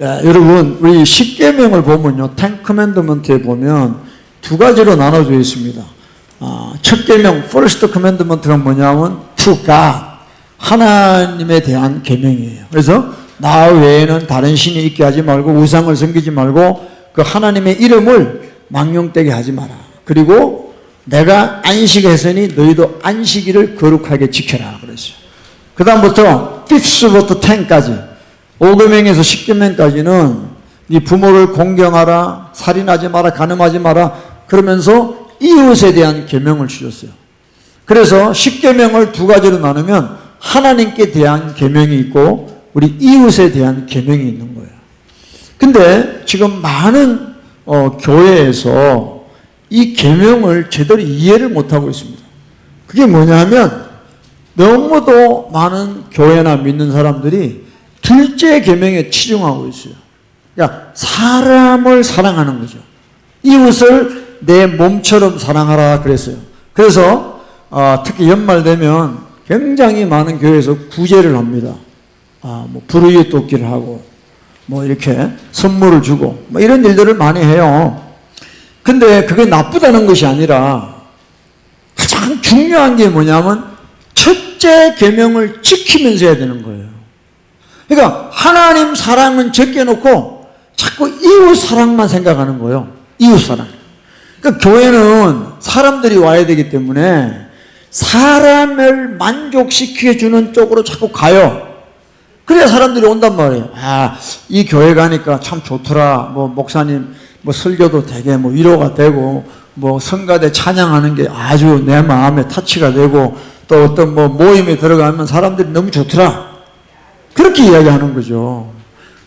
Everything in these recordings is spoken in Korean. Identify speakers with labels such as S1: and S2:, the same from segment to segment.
S1: 야, 여러분 우리 십계명을 보면요, 텐 커맨드먼트에 보면 두 가지로 나눠져 있습니다. 첫 계명 first commandment가 뭐냐면 to God, 하나님에 대한 계명이에요. 그래서 나 외에는 다른 신이 있게 하지 말고 우상을 섬기지 말고 그 하나님의 이름을 망령되게 하지 마라. 그리고 내가 안식했으니 너희도 안식일을 거룩하게 지켜라 그랬어요. 그 다음부터 5부터 10까지 5계명에서 10계명까지는 네 부모를 공경하라, 살인하지 마라, 간음하지 마라 그러면서 이웃에 대한 계명을 주셨어요. 그래서 10계명을 두 가지로 나누면 하나님께 대한 계명이 있고 우리 이웃에 대한 계명이 있는 거예요. 근데 지금 많은 교회에서 이 계명을 제대로 이해를 못하고 있습니다. 그게 뭐냐면 너무도 많은 교회나 믿는 사람들이 둘째 계명에 치중하고 있어요. 그러니까 사람을 사랑하는 거죠. 이웃을 내 몸처럼 사랑하라 그랬어요. 그래서 특히 연말 되면 굉장히 많은 교회에서 구제를 합니다. 뭐 불의의 돕기를 하고 뭐 이렇게 선물을 주고 뭐 이런 일들을 많이 해요. 근데 그게 나쁘다는 것이 아니라 가장 중요한 게 뭐냐면 첫째 계명을 지키면서 해야 되는 거예요. 그러니까 하나님 사랑은 제껴놓고 자꾸 이웃 사랑만 생각하는 거예요. 이웃 사랑. 그러니까 교회는 사람들이 와야 되기 때문에 사람을 만족시켜주는 쪽으로 자꾸 가요. 그래야 사람들이 온단 말이에요. 이 교회 가니까 참 좋더라. 뭐 목사님 뭐 설교도 되게 뭐 위로가 되고 뭐 성가대 찬양하는 게 아주 내 마음에 터치가 되고 또 어떤 뭐 모임에 들어가면 사람들이 너무 좋더라. 그렇게 이야기하는 거죠.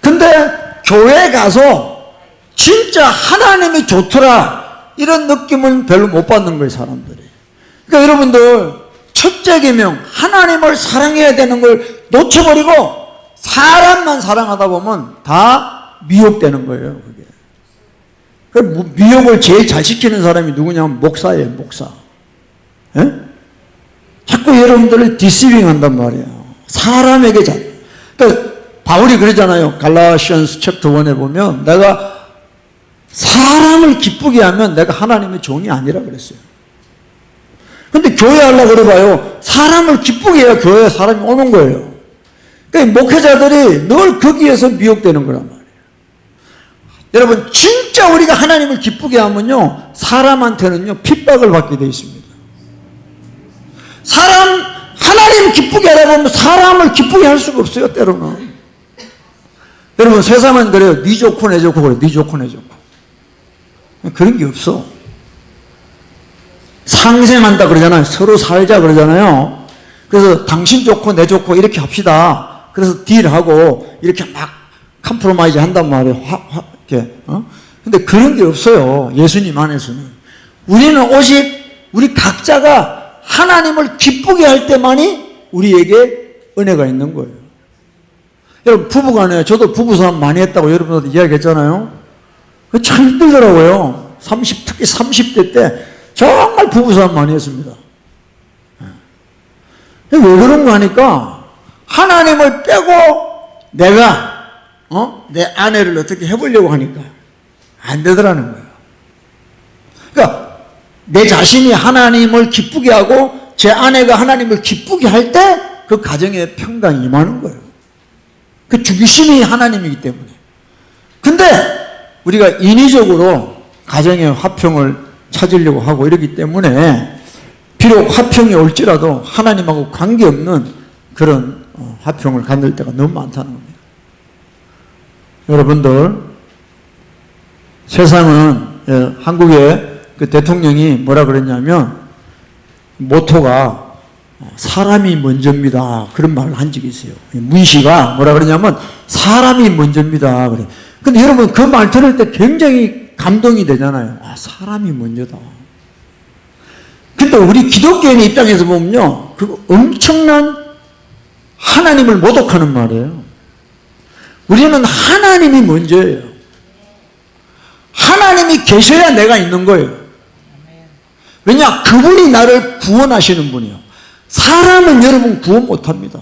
S1: 근데 교회 가서 진짜 하나님이 좋더라 이런 느낌은 별로 못 받는 거예요, 사람들이. 그러니까 여러분들 첫째 계명 하나님을 사랑해야 되는 걸 놓쳐버리고 사람만 사랑하다 보면 다 미혹되는 거예요, 그게. 그 미혹을 제일 잘 시키는 사람이 누구냐면 목사예요, 목사. 예? 자꾸 여러분들을 디시빙 한단 말이에요. 사람에게 잘. 그러니까 바울이 그러잖아요. 갈라시안스 챕터 1에 보면 내가 사람을 기쁘게 하면 내가 하나님의 종이 아니라 그랬어요. 근데 교회 하려고 그래봐요. 사람을 기쁘게 해야 교회에 사람이 오는 거예요. 그러니까 목회자들이 늘 거기에서 미혹되는 거란 말이에요. 여러분 진짜 우리가 하나님을 기쁘게 하면요 사람한테는요 핍박을 받게 되어 있습니다. 하나님 기쁘게 하다 보면 사람을 기쁘게 할 수가 없어요, 때로는. 여러분 세상은 그래요. 네 좋고 내 좋고 그래. 네 좋고 내 좋고. 그런 게 없어. 상생한다 그러잖아요. 서로 살자 그러잖아요. 그래서 당신 좋고 내 좋고 이렇게 합시다. 그래서 딜하고 이렇게 막 컴프로마이즈 한단 말이에요. 이렇게. 근데 그런 게 없어요. 예수님 안에서는. 우리는 오직 우리 각자가 하나님을 기쁘게 할 때만이 우리에게 은혜가 있는 거예요. 여러분 부부간에 저도 부부싸움 많이 했다고 여러분들 이야기했잖아요. 참 힘들더라고요. 특히 30대 때 정말 부부싸움 많이 했습니다. 왜 그런가 하니까 하나님을 빼고 내가 내 아내를 어떻게 해보려고 하니까 안 되더라는 거예요. 그러니까 내 자신이 하나님을 기쁘게 하고 제 아내가 하나님을 기쁘게 할 때 그 가정에 평강이 임하는 거예요. 그 중심이 하나님이기 때문에. 근데 우리가 인위적으로 가정의 화평을 찾으려고 하고 이러기 때문에 비록 화평이 올지라도 하나님하고 관계없는 그런 화평을 갖는 때가 너무 많다는 겁니다. 여러분들 세상은 한국의 그 대통령이 뭐라 그랬냐면 모토가 사람이 먼저입니다. 그런 말을 한 적이 있어요. 문 씨가 뭐라 그러냐면 사람이 먼저입니다. 그래. 근데 여러분 그 말 들을 때 굉장히 감동이 되잖아요. 사람이 먼저다. 근데 우리 기독교인의 입장에서 보면요, 그거 엄청난 하나님을 모독하는 말이에요. 우리는 하나님이 먼저예요. 하나님이 계셔야 내가 있는 거예요. 왜냐? 그분이 나를 구원하시는 분이요. 사람은 여러분 구원 못합니다.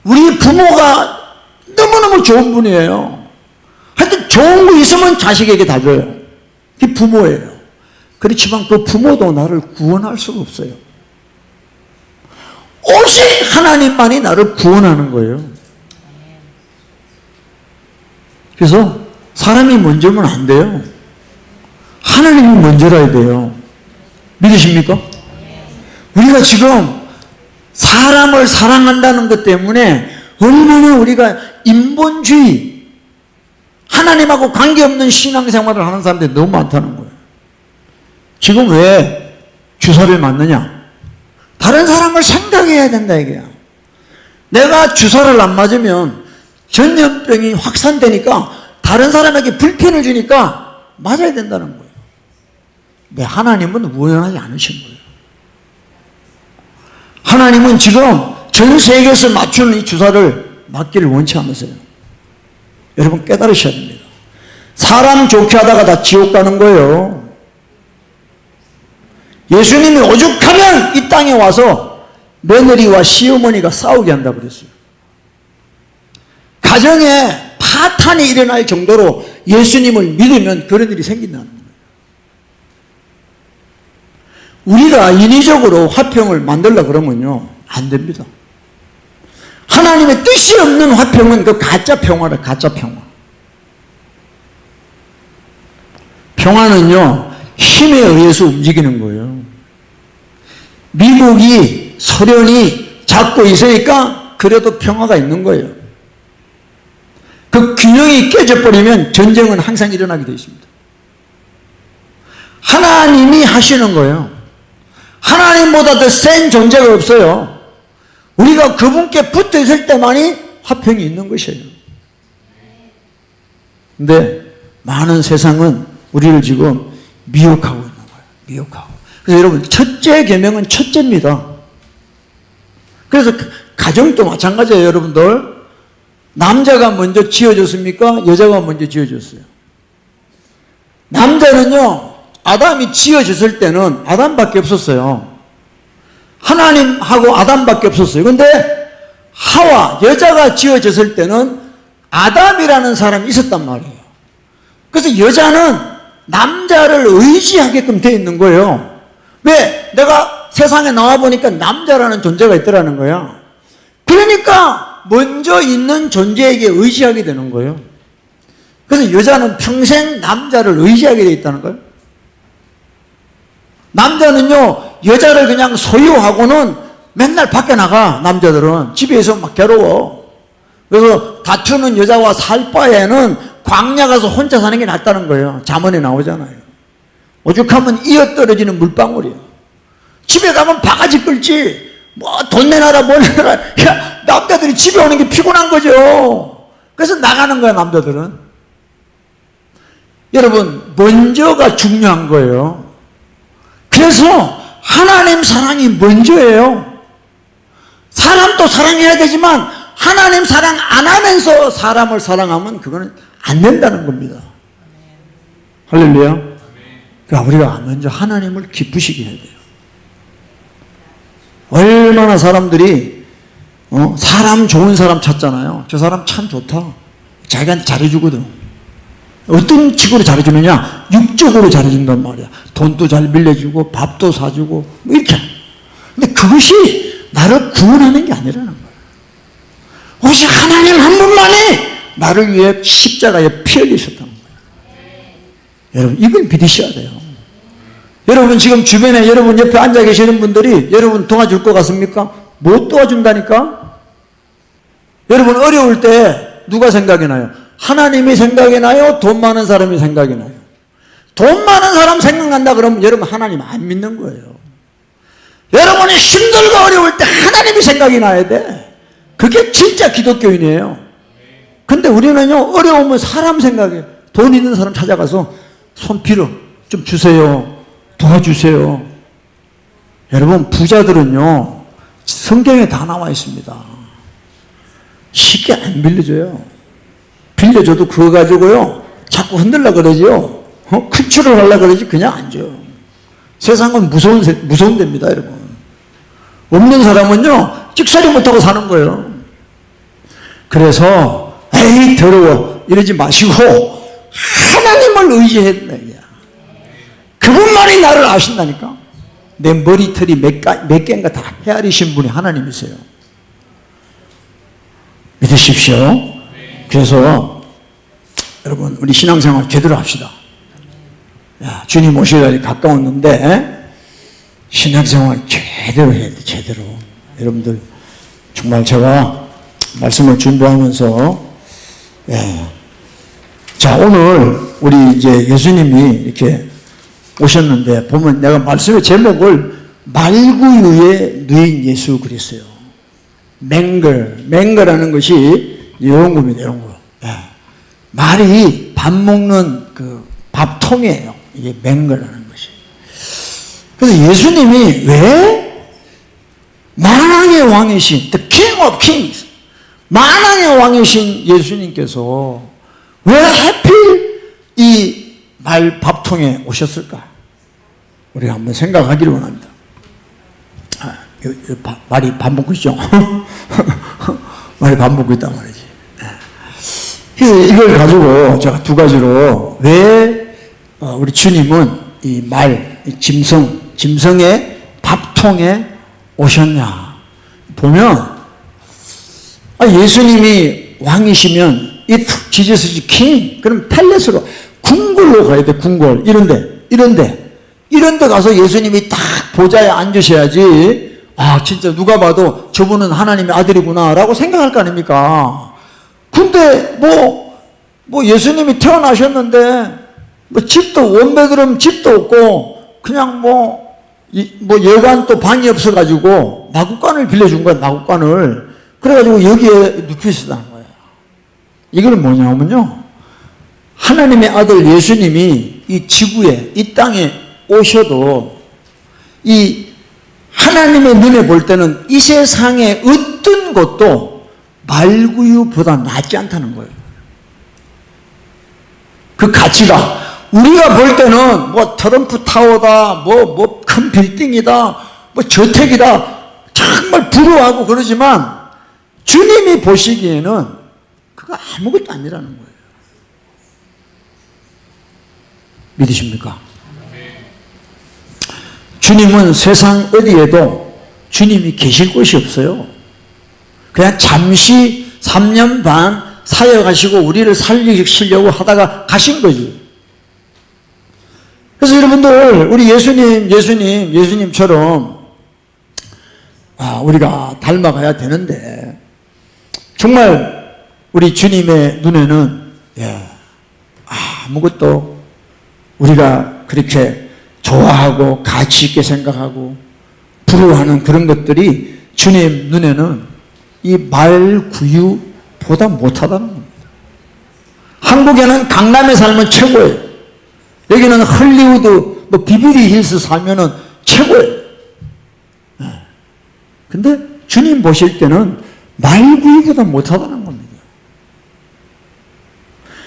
S1: 우리 부모가 너무너무 좋은 분이에요. 하여튼 좋은 거 있으면 자식에게 다 줘요. 그게 부모예요. 그렇지만 그 부모도 나를 구원할 수가 없어요. 오직 하나님만이 나를 구원하는 거예요. 그래서 사람이 먼저면 안 돼요. 하나님이 먼저라야 돼요. 믿으십니까? 우리가 지금 사람을 사랑한다는 것 때문에 얼마나 우리가 인본주의, 하나님하고 관계없는 신앙생활을 하는 사람들이 너무 많다는 거예요. 지금 왜 주사를 맞느냐? 다른 사람을 생각해야 된다 이게야. 내가 주사를 안 맞으면 전염병이 확산되니까 다른 사람에게 불편을 주니까 맞아야 된다는 거예요. 근데 하나님은 우연하지 않으신 거예요. 하나님은 지금 전 세계에서 맞추는 이 주사를 맞기를 원치 않으세요. 여러분 깨달으셔야 됩니다. 사람 좋게 하다가 다 지옥 가는 거예요. 예수님이 오죽하면 이 땅에 와서 며느리와 시어머니가 싸우게 한다고 그랬어요. 가정에 파탄이 일어날 정도로 예수님을 믿으면 그런 일이 생긴다는 거예요. 우리가 인위적으로 화평을 만들려고 그러면요 안 됩니다. 하나님의 뜻이 없는 화평은 그 가짜 평화라. 가짜 평화. 평화는요 힘에 의해서 움직이는 거예요. 미국이 소련이 잡고 있으니까 그래도 평화가 있는 거예요. 그 균형이 깨져버리면 전쟁은 항상 일어나게 되어 있습니다. 하나님이 하시는 거예요. 하나님보다 더 센 존재가 없어요. 우리가 그분께 붙어 있을 때만이 화평이 있는 것이에요. 근데 많은 세상은 우리를 지금 미혹하고 있는 거예요. 미혹하고. 그래서 여러분 첫째 계명은 첫째입니다. 그래서 가정도 마찬가지예요. 여러분들 남자가 먼저 지어졌습니까? 여자가 먼저 지어졌어요. 남자는요 아담이 지어졌을 때는 아담밖에 없었어요. 하나님하고 아담밖에 없었어요. 근데 하와 여자가 지어졌을 때는 아담이라는 사람이 있었단 말이에요. 그래서 여자는 남자를 의지하게끔 되어 있는 거예요. 왜? 내가 세상에 나와보니까 남자라는 존재가 있더라는 거야. 그러니까 먼저 있는 존재에게 의지하게 되는 거예요. 그래서 여자는 평생 남자를 의지하게 되어 있다는 거예요. 남자는요 여자를 그냥 소유하고는 맨날 밖에 나가. 남자들은 집에서 막 괴로워. 그래서 다투는 여자와 살 바에는 광야 가서 혼자 사는 게 낫다는 거예요. 잠언에 나오잖아요. 오죽하면 이어떨어지는 물방울이에요. 집에 가면 바가지 끌지 뭐 돈 내놔라 뭘 내놔라. 야, 남자들이 집에 오는 게 피곤한 거죠. 그래서 나가는 거야 남자들은. 여러분 먼저가 중요한 거예요. 그래서 하나님 사랑이 먼저예요. 사람도 사랑해야 되지만 하나님 사랑 안 하면서 사람을 사랑하면 그거는 안 된다는 겁니다. 할렐루야. 그러니까 우리가 먼저 하나님을 기쁘시게 해야 돼요. 얼마나 사람들이 사람 좋은 사람 찾잖아요. 저 사람 참 좋다. 자기한테 잘해주거든. 어떤 식으로 잘해주느냐? 육적으로 잘해준단 말이야. 돈도 잘 빌려주고 밥도 사주고 뭐 이렇게. 근데 그것이 나를 구원하는 게 아니라는 거야. 오직 하나님 한 분만이 나를 위해 십자가에 피 흘리셨다는 거야. 여러분 이걸 믿으셔야 돼요. 여러분 지금 주변에 여러분 옆에 앉아 계시는 분들이 여러분 도와줄 것 같습니까? 못 도와준다니까? 여러분 어려울 때 누가 생각이 나요? 하나님이 생각이 나요? 돈 많은 사람이 생각이 나요? 돈 많은 사람 생각난다 그러면 여러분 하나님 안 믿는 거예요. 여러분이 힘들고 어려울 때 하나님이 생각이 나야 돼. 그게 진짜 기독교인이에요. 근데 우리는요 어려우면 사람 생각해. 돈 있는 사람 찾아가서 손 빌어 좀 주세요. 도와주세요. 여러분 부자들은요 성경에 다 나와 있습니다. 쉽게 안 빌려줘요. 빌려줘도 그거 가지고요 자꾸 흔들려고 그러죠. 크추를 하려고 그러지 그냥 안 줘요. 세상은 무서운 데입니다. 여러분 없는 사람은요 찍소리 못하고 사는 거예요. 그래서 에이 더러워 이러지 마시고 하나님을 의지해야 된다. 그분만이 나를 아신다니까. 내 머리털이 몇 개인가 다 헤아리신 분이 하나님이세요. 믿으십시오. 그래서 여러분 우리 신앙생활 제대로 합시다. 야, 주님 오실 날이 가까웠는데 신앙생활 제대로 해야 돼. 제대로. 여러분들 정말 제가 말씀을 준비하면서 자 오늘 우리 이제 예수님이 이렇게 오셨는데 보면 내가 말씀의 제목을 말구유에 누인 예수 그랬어요. 맹거라는 것이 요런겁니다. 요런거. 말이 밥 먹는 그 밥통이에요. 이게 맹거라는 것이. 그래서 예수님이 왜 만왕의 왕이신 The King of Kings 만왕의 왕이신 예수님께서 왜 하필 이 말 밥통에 오셨을까? 우리가 한번 생각하기를 원합니다. 말이 밥 먹고 있죠? 말이 밥 먹고 있단 말이지. 이걸 가지고 제가 두 가지로 왜 우리 주님은 이 말, 짐승의 밥통에 오셨냐? 보면 예수님이 왕이시면 If Jesus is king, 그럼 팰레스로 궁궐로 가야 돼. 궁궐 이런 데 가서 예수님이 딱 보좌에 앉으셔야지 진짜 누가 봐도 저분은 하나님의 아들이구나 라고 생각할 거 아닙니까? 근데 뭐 예수님이 태어나셨는데 집도 원베드룸 집도 없고 그냥 여관 방이 없어가지고 마구간을 빌려준 거야. 마구간을. 그래가지고 여기에 눕히시다는 거예요. 이거는 뭐냐면요, 하나님의 아들 예수님이 이 지구에 이 땅에 오셔도 이 하나님의 눈에 볼 때는 이 세상의 어떤 것도 말구유보다 낫지 않다는 거예요. 그 가치가 우리가 볼 때는 트럼프 타워다 큰 빌딩이다 저택이다 정말 부러워하고 그러지만 주님이 보시기에는 그거 아무것도 아니라는 거예요. 믿으십니까? 주님은 세상 어디에도 주님이 계실 곳이 없어요. 그냥 잠시 3년 반 사역하시고 우리를 살리시려고 하다가 가신 거지. 그래서 여러분들 우리 예수님처럼 우리가 닮아가야 되는데 정말 우리 주님의 눈에는 아무것도 우리가 그렇게 좋아하고 가치 있게 생각하고 부러워하는 그런 것들이 주님 눈에는 이 말구유보다 못하다는 겁니다. 한국에는 강남에 살면 최고예요. 여기는 헐리우드 비버리 힐스 살면은 최고예요. 근데 주님 보실 때는 말구유보다 못하다는 겁니다.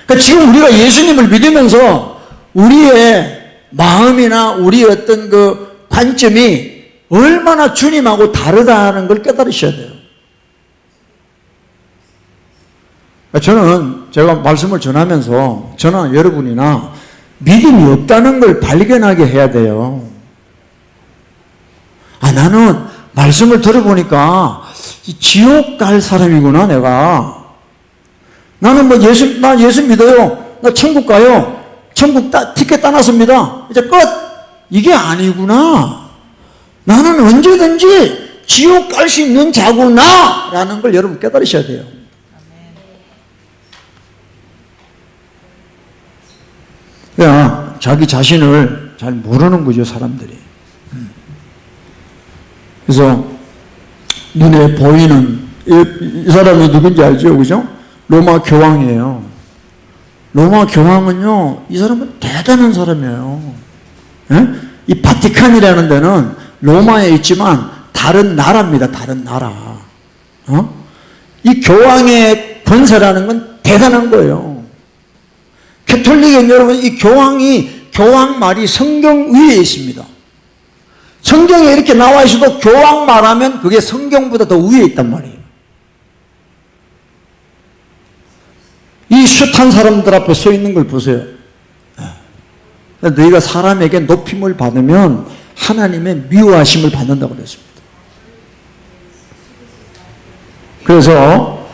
S1: 그러니까 지금 우리가 예수님을 믿으면서 우리의 마음이나 우리의 어떤 그 관점이 얼마나 주님하고 다르다는 걸 깨달으셔야 돼요. 저는 제가 말씀을 전하면서 저나 여러분이나 믿음이 없다는 걸 발견하게 해야 돼요. 나는 말씀을 들어보니까 지옥 갈 사람이구나 내가. 나는 나 예수 믿어요. 나 천국 가요. 천국 티켓 따놨습니다. 이제 끝. 이게 아니구나. 나는 언제든지 지옥 갈 수 있는 자구나 라는 걸 여러분 깨달으셔야 돼요. 그냥 자기 자신을 잘 모르는 거죠, 사람들이. 그래서 눈에 보이는 이 사람이 누군지 알죠? 그죠? 로마 교황이에요. 로마 교황은요, 이 사람은 대단한 사람이에요. 이 바티칸이라는 데는 로마에 있지만 다른 나라입니다. 다른 나라. 이 교황의 권세라는 건 대단한 거예요. 캐톨릭은 여러분, 이 교황 말이 성경 위에 있습니다. 성경에 이렇게 나와 있어도 교황 말하면 그게 성경보다 더 위에 있단 말이에요. 숱한 사람들 앞에 서 있는 걸 보세요. 너희가 사람에게 높임을 받으면 하나님의 미워하심을 받는다고 그랬습니다. 그래서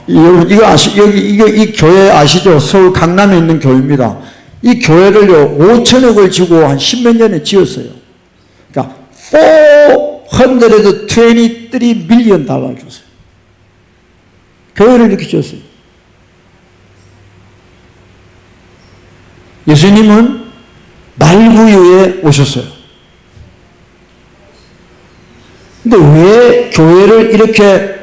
S1: 이 교회 아시죠? 서울 강남에 있는 교회입니다. 이 교회를요 5천억을 주고 한 10몇 년에 지었어요. 그러니까 423 밀리언 달러를 줬어요. 교회를 이렇게 지었어요. 예수님은 말구유에 오셨어요. 근데 왜 교회를 이렇게,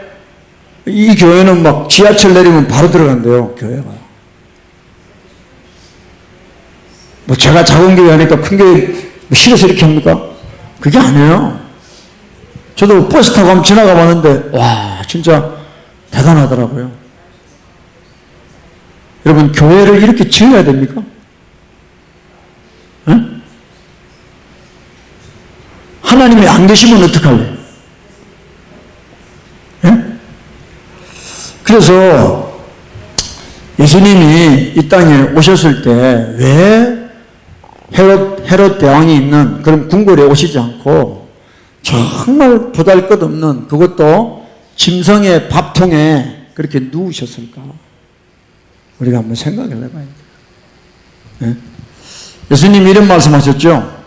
S1: 이 교회는 막 지하철 내리면 바로 들어간대요, 교회가. 뭐 제가 작은 교회 하니까 큰 교회 싫어서 이렇게 합니까? 그게 아니에요. 저도 버스 타고 한번 지나가 봤는데, 와, 진짜 대단하더라고요. 여러분, 교회를 이렇게 지어야 됩니까? 응? 하나님이 안 계시면 어떡할래? 응? 그래서 예수님이 이 땅에 오셨을 때 왜 헤롯 대왕이 있는 그런 궁궐에 오시지 않고 정말 보잘것없는, 그것도 짐승의 밥통에 그렇게 누우셨을까? 우리가 한번 생각을 해봐야 돼요. 네? 예수님이 이런 말씀하셨죠.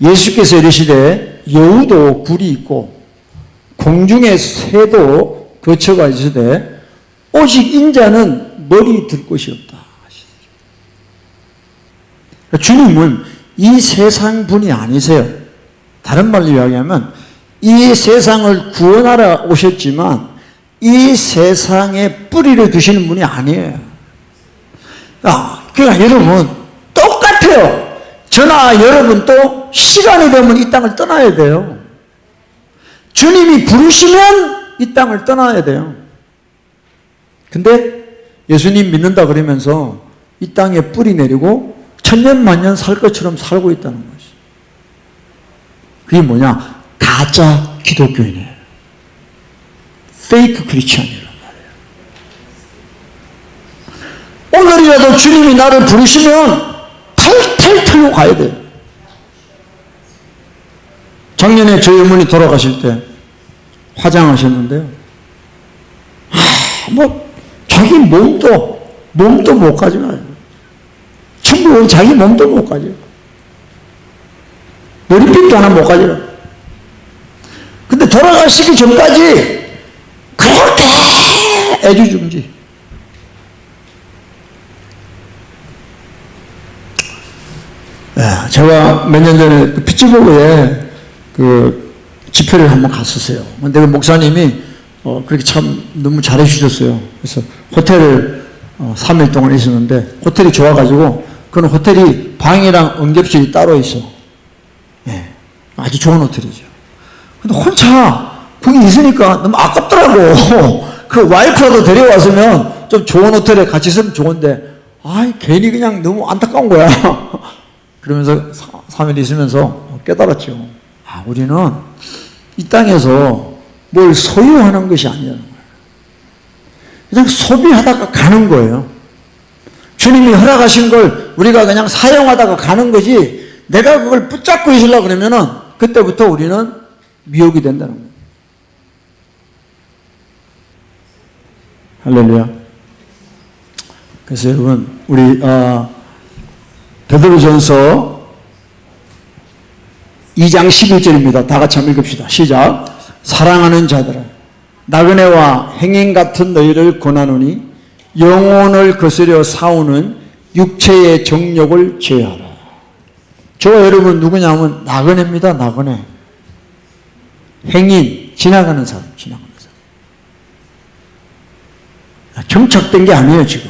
S1: 예수께서 이르시되 여우도 굴이 있고 공중의 새도 거처가 있으되 오직 인자는 머리 들 곳이 없다. 주님은 이 세상 분이 아니세요. 다른 말로 이야기하면 이 세상을 구원하러 오셨지만 이 세상에 뿌리를 두시는 분이 아니에요. 그러니까 여러분 똑같아요. 저나 여러분도 시간이 되면 이 땅을 떠나야 돼요. 주님이 부르시면 이 땅을 떠나야 돼요. 근데 예수님 믿는다 그러면서 이 땅에 뿌리 내리고 천년만년 살 것처럼 살고 있다는 것이. 그게 뭐냐? 가짜 기독교인이에요. 페이크 크리스천이란 말이에요. 오늘이라도 주님이 나를 부르시면 탈탈 털고 가야 돼요. 작년에 저희 어머니 돌아가실 때 화장하셨는데요. 자기 몸도 못 가져가요. 천국은 자기 몸도 못 가져요. 머리핀도 하나 못 가져요. 근데 돌아가시기 전까지 그렇게 애지중지. 제가 몇 년 전에 피츠버그에 그 집회를 한번 갔었어요. 근데 그 목사님이 그렇게 참 너무 잘해 주셨어요. 그래서 호텔을 3일 동안 있었는데 호텔이 좋아가지고 그건 호텔이 방이랑 응접실이 따로 있어. 예, 아주 좋은 호텔이죠. 근데 혼자 거기 있으니까 너무 아깝더라고. 그 와이프라도 데려왔으면 좀 좋은 호텔에 같이 있으면 좋은데 괜히 그냥 너무 안타까운 거야. 그러면서 3일 있으면서 깨달았죠. 우리는 이 땅에서 뭘 소유하는 것이 아니라는 거예요. 그냥 소비하다가 가는 거예요. 주님이 허락하신 걸 우리가 그냥 사용하다가 가는 거지, 내가 그걸 붙잡고 있으려고 그러면은 그때부터 우리는 미혹이 된다는 거예요. 할렐루야. 그래서 여러분, 우리 베드로전서 2장 11절입니다. 다 같이 한번 읽읍시다. 시작. 사랑하는 자들아, 나그네와 행인 같은 너희를 권하노니 영혼을 거스려 싸우는 육체의 정욕을 제하라. 저와 여러분 누구냐면 나그네입니다. 나그네. 행인, 지나가는 사람. 정착된 게 아니에요 지금.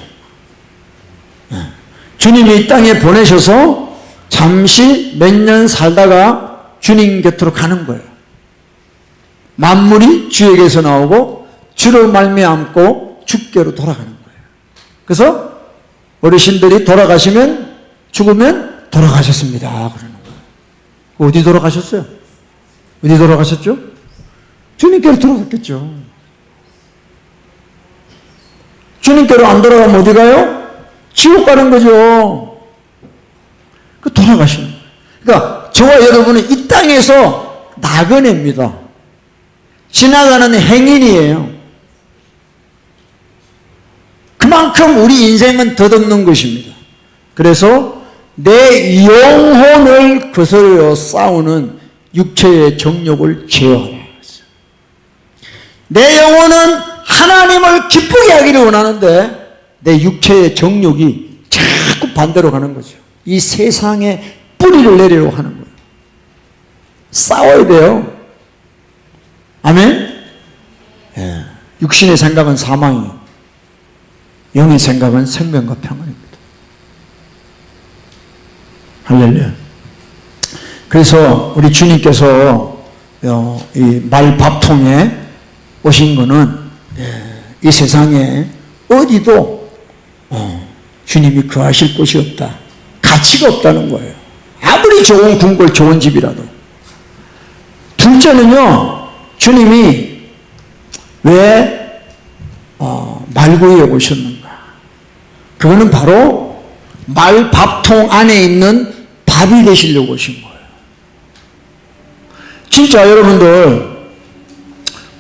S1: 주님이 이 땅에 보내셔서 잠시 몇 년 살다가 주님 곁으로 가는 거예요. 만물이 주에게서 나오고 주로 말미암고 주께로 돌아가는 거예요. 그래서 어르신들이 돌아가시면, 죽으면 돌아가셨습니다 그러는 거예요. 어디 돌아가셨어요? 어디 돌아가셨죠? 주님께로 돌아갔겠죠. 주님께로 안 돌아가면 어디 가요? 지옥 가는 거죠. 그 돌아가시는 거예요. 그러니까 저와 여러분은 이 땅에서 나그네입니다. 지나가는 행인이에요. 그만큼 우리 인생은 덧없는 것입니다. 그래서 내 영혼을 거스려 싸우는 육체의 정욕을 제어하라. 내 영혼은 하나님을 기쁘게 하기를 원하는데 내 육체의 정욕이 자꾸 반대로 가는 거죠. 이 세상에 뿌리를 내리려고 하는 거예요. 싸워야 돼요. 아멘? 예. 육신의 생각은 사망이에요. 영의 생각은 생명과 평안입니다. 할렐루야. 그래서 우리 주님께서 이 말밥통에 오신 거는 이 세상에 어디도 주님이 거하실 곳이 없다. 가치가 없다는 거예요. 아무리 좋은 궁궐, 좋은 집이라도. 둘째는요, 주님이 왜 말구이에 오셨는가? 그거는 바로 말밥통 안에 있는 밥이 되시려고 오신 거예요. 진짜 여러분들,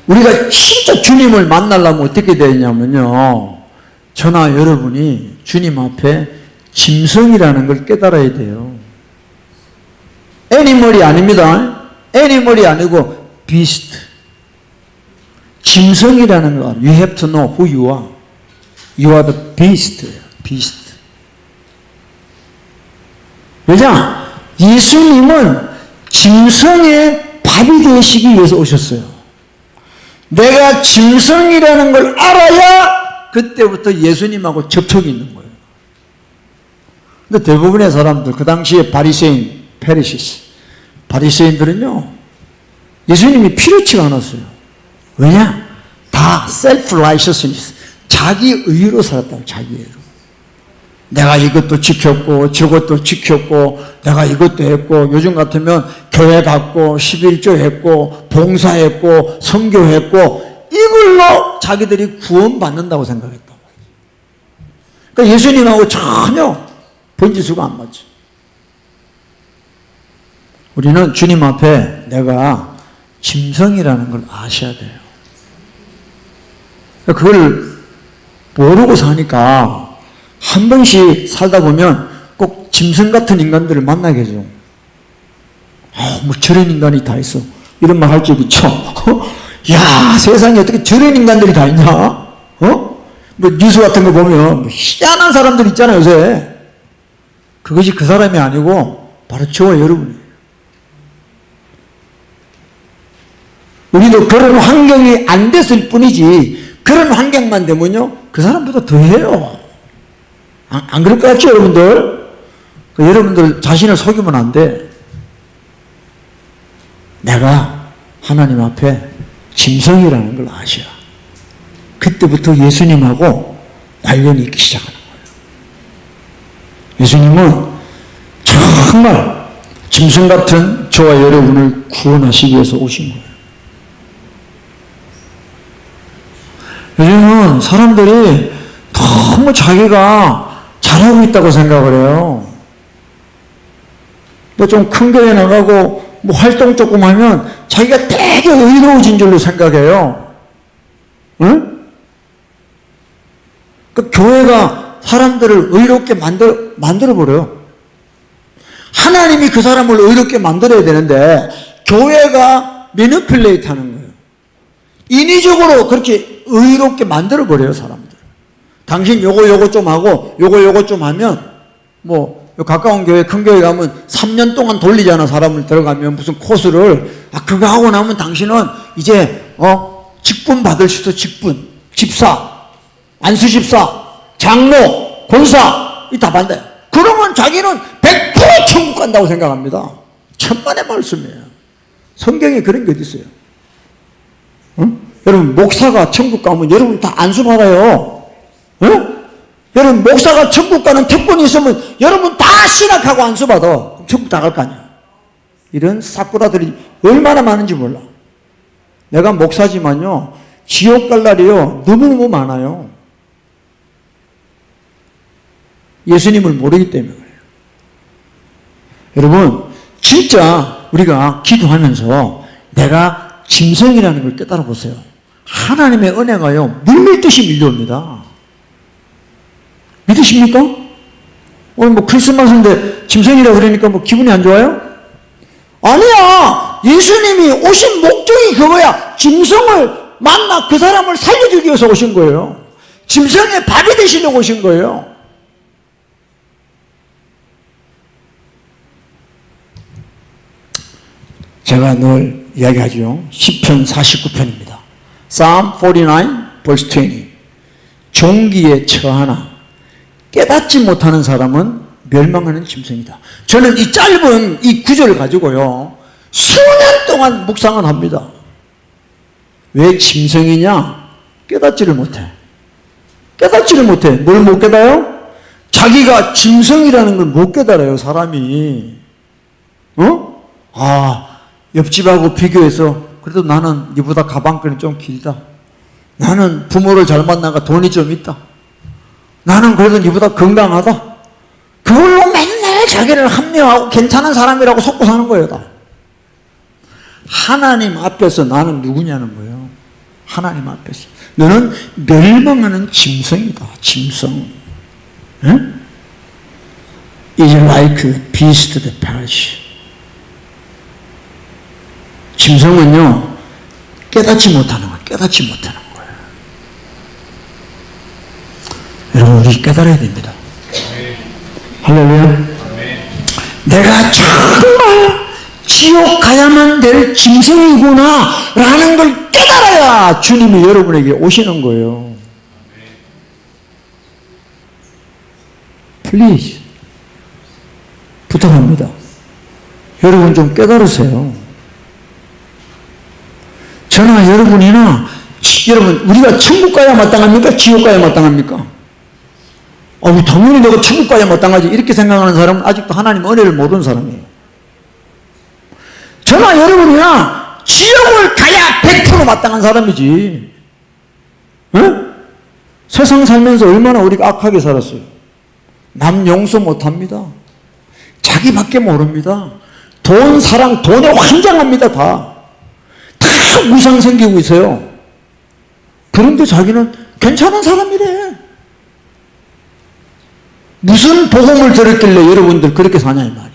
S1: 우리가 진짜 주님을 만나려면 어떻게 되냐면요, 저나 여러분이 주님 앞에 짐승이라는 걸 깨달아야 돼요. 애니멀이 아닙니다. 애니멀이 아니고 비스트. 짐승이라는 거. You have to know who you are. You are the beast. beast. 왜냐? 예수님은 짐승의 밥이 되시기 위해서 오셨어요. 내가 짐승이라는 걸 알아야 그때부터 예수님하고 접촉이 있는 거예요. 근데 대부분의 사람들, 그 당시에 바리새인, 페리시스, 바리새인들은요, 예수님이 필요치가 않았어요. 왜냐? 다 self-righteousness, 자기 의로 살았다고, 자기 의로. 내가 이것도 지켰고 저것도 지켰고 내가 이것도 했고, 요즘 같으면 교회 갔고 11조 했고 봉사했고 선교했고, 이걸로 자기들이 구원받는다고 생각했다고. 그러니까 예수님하고 전혀 번지수가 안 맞죠. 우리는 주님 앞에 내가 짐승이라는 걸 아셔야 돼요. 그걸 모르고 사니까 한 번씩 살다 보면 꼭 짐승 같은 인간들을 만나게 되죠. 뭐 저런 인간이 다 있어. 이런 말 할 적 있죠. 야, 세상에 어떻게 저런 인간들이 다 있냐? 뭐 뉴스 같은 거 보면 희한한 사람들 있잖아요, 요새. 그것이 그 사람이 아니고 바로 저와 여러분이에요. 우리도 그런 환경이 안 됐을 뿐이지, 그런 환경만 되면요, 그 사람보다 더 해요. 안 그럴 것 같죠, 여러분들? 여러분들 자신을 속이면 안 돼. 내가 하나님 앞에 짐승이라는 걸 아셔. 그때부터 예수님하고 관련이 있기 시작하는 거예요. 예수님은 정말 짐승 같은 저와 여러분을 구원하시기 위해서 오신 거예요. 요즘은 사람들이 너무 자기가 잘하고 있다고 생각을 해요. 뭐 좀 큰 교회 나가고 뭐 활동 조금 하면 자기가 되게 의로워진 줄로 생각해요. 응? 그 교회가 사람들을 의롭게 만들어버려요. 하나님이 그 사람을 의롭게 만들어야 되는데 교회가 매니플레이트 하는 거예요. 인위적으로 그렇게 의롭게 만들어버려요, 사람들. 당신 요거 좀 하고 요거 좀 하면, 뭐 가까운 교회, 큰 교회 가면 3년 동안 돌리잖아, 사람을 들어가면 무슨 코스를. 그거 하고 나면 당신은 이제 직분 받을 수 있어. 직분, 집사, 안수집사, 장로, 권사, 이 다 받아요. 그러면 자기는 100% 천국 간다고 생각합니다. 천만의 말씀이에요. 성경에 그런 게 어디 있어요? 응? 여러분, 목사가 천국 가면 여러분 다 안수 받아요. 응? 여러분, 목사가 천국 가는 특권이 있으면 여러분 다 신학하고 안수 받아. 그럼 천국 다 갈 거 아니야. 이런 사꾸라들이 얼마나 많은지 몰라. 내가 목사지만요, 지옥 갈 날이요 너무너무 많아요. 예수님을 모르기 때문에 그래요. 여러분, 진짜 우리가 기도하면서 내가 짐승이라는 걸 깨달아 보세요. 하나님의 은혜가요, 물밀듯이 밀려옵니다. 믿으십니까? 오늘 뭐 크리스마스인데 짐승이라고 그러니까 뭐 기분이 안 좋아요? 아니야! 예수님이 오신 목적이 그거야. 짐승을 만나 그 사람을 살려주기 위해서 오신 거예요. 짐승의 밥이 되시려고 오신 거예요. 제가 늘 이야기하죠. 시편 49편입니다. Psalm 49, verse 20. 종기에 처하나 깨닫지 못하는 사람은 멸망하는 짐승이다. 저는 이 짧은 이 구절을 가지고요, 수년 동안 묵상을 합니다. 왜 짐승이냐? 깨닫지를 못해. 깨닫지를 못해. 뭘 못 깨달아요? 자기가 짐승이라는 걸 못 깨달아요, 사람이. 옆집하고 비교해서 그래도 나는 이보다 가방끈이 좀 길다. 나는 부모를 잘 만나가 돈이 좀 있다. 나는 그래도 이보다 건강하다. 그걸로 맨날 자기를 합리화하고 괜찮은 사람이라고 속고 사는 거예요, 다. 하나님 앞에서 나는 누구냐는 거예요. 하나님 앞에서. 너는 멸망하는 짐승이다, 짐승. 응? Is like beast that perish. 짐승은요, 깨닫지 못하는 거예요. 깨닫지 못하는 거예요. 여러분, 우리 깨달아야 됩니다. 할렐루야. 내가 정말 지옥 가야만 될 짐승이구나 라는 걸 깨달아야 주님이 여러분에게 오시는 거예요. Please. 부탁합니다. 여러분 좀 깨달으세요. 저나 여러분이나, 여러분, 우리가 천국 가야 마땅합니까? 지옥 가야 마땅합니까? 당연히 내가 천국 가야 마땅하지. 이렇게 생각하는 사람은 아직도 하나님 은혜를 모르는 사람이에요. 저나 여러분이나 지옥을 가야 100% 마땅한 사람이지. 응? 세상 살면서 얼마나 우리가 악하게 살았어요. 남 용서 못합니다. 자기밖에 모릅니다. 돈, 사랑, 돈에 환장합니다. 다 우상 생기고 있어요. 그런데 자기는 괜찮은 사람이래. 무슨 복음을 들었길래 여러분들 그렇게 사냐 이 말이야.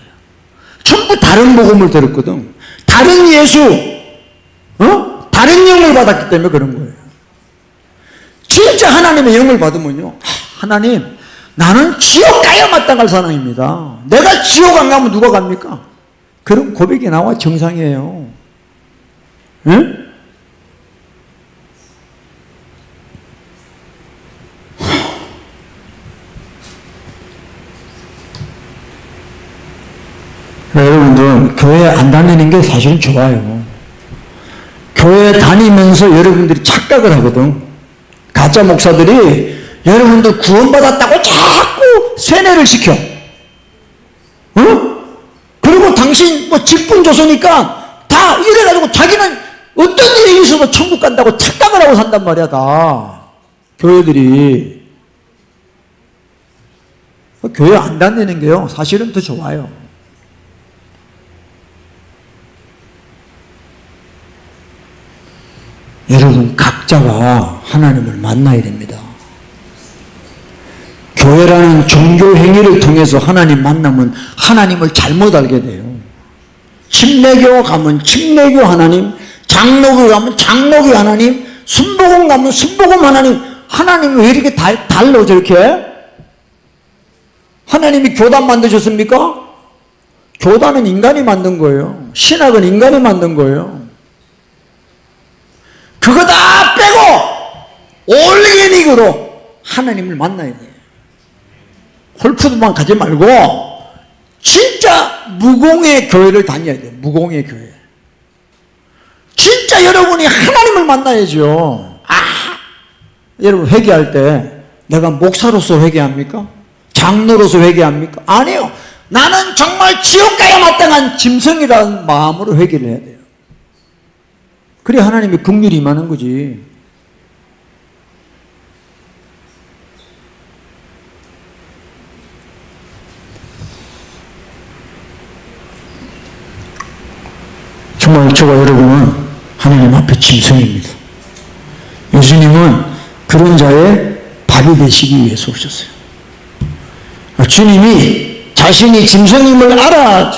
S1: 전부 다른 복음을 들었거든. 다른 예수, 다른 영을 받았기 때문에 그런 거예요. 진짜 하나님의 영을 받으면요, 하나님, 나는 지옥 가야 마땅할 사람입니다. 내가 지옥 안 가면 누가 갑니까? 그런 고백이 나와 정상이에요. 응? 여러분들 교회 안 다니는 게 사실은 좋아요. 교회 다니면서 여러분들이 착각을 하거든. 가짜 목사들이 여러분들 구원받았다고 자꾸 세뇌를 시켜. 그리고 당신 뭐 직분 줬으니까 다 이래가지고 자기는 어떤 일이 있어도 천국 간다고 착각을 하고 산단 말이야, 다. 교회들이. 교회 안 다니는 게요, 사실은 더 좋아요. 여러분, 각자가 하나님을 만나야 됩니다. 교회라는 종교 행위를 통해서 하나님 만나면 하나님을 잘못 알게 돼요. 침례교 가면 침례교 하나님, 장로교 가면 장로교 하나님, 순복음 가면 순복음 하나님. 하나님이 왜 이렇게 달라 저렇게? 하나님이 교단 만드셨습니까? 교단은 인간이 만든 거예요. 신학은 인간이 만든 거예요. 그거 다 빼고 올게닉으로 하나님을 만나야 돼요. 홀푸드만 가지 말고 진짜 무공의 교회를 다녀야 돼요. 무공의 교회. 진짜 여러분이 하나님을 만나야죠. 여러분 회개할 때 내가 목사로서 회개합니까? 장로로서 회개합니까? 아니요. 나는 정말 지옥 가야 마땅한 짐승이라는 마음으로 회개를 해야 돼요. 그래 하나님의 긍휼이 임하는 거지. 저와 여러분은 하나님 앞에 짐승입니다. 예수님은 그런 자의 밥이 되시기 위해서 오셨어요. 주님이 자신이 짐승임을 알아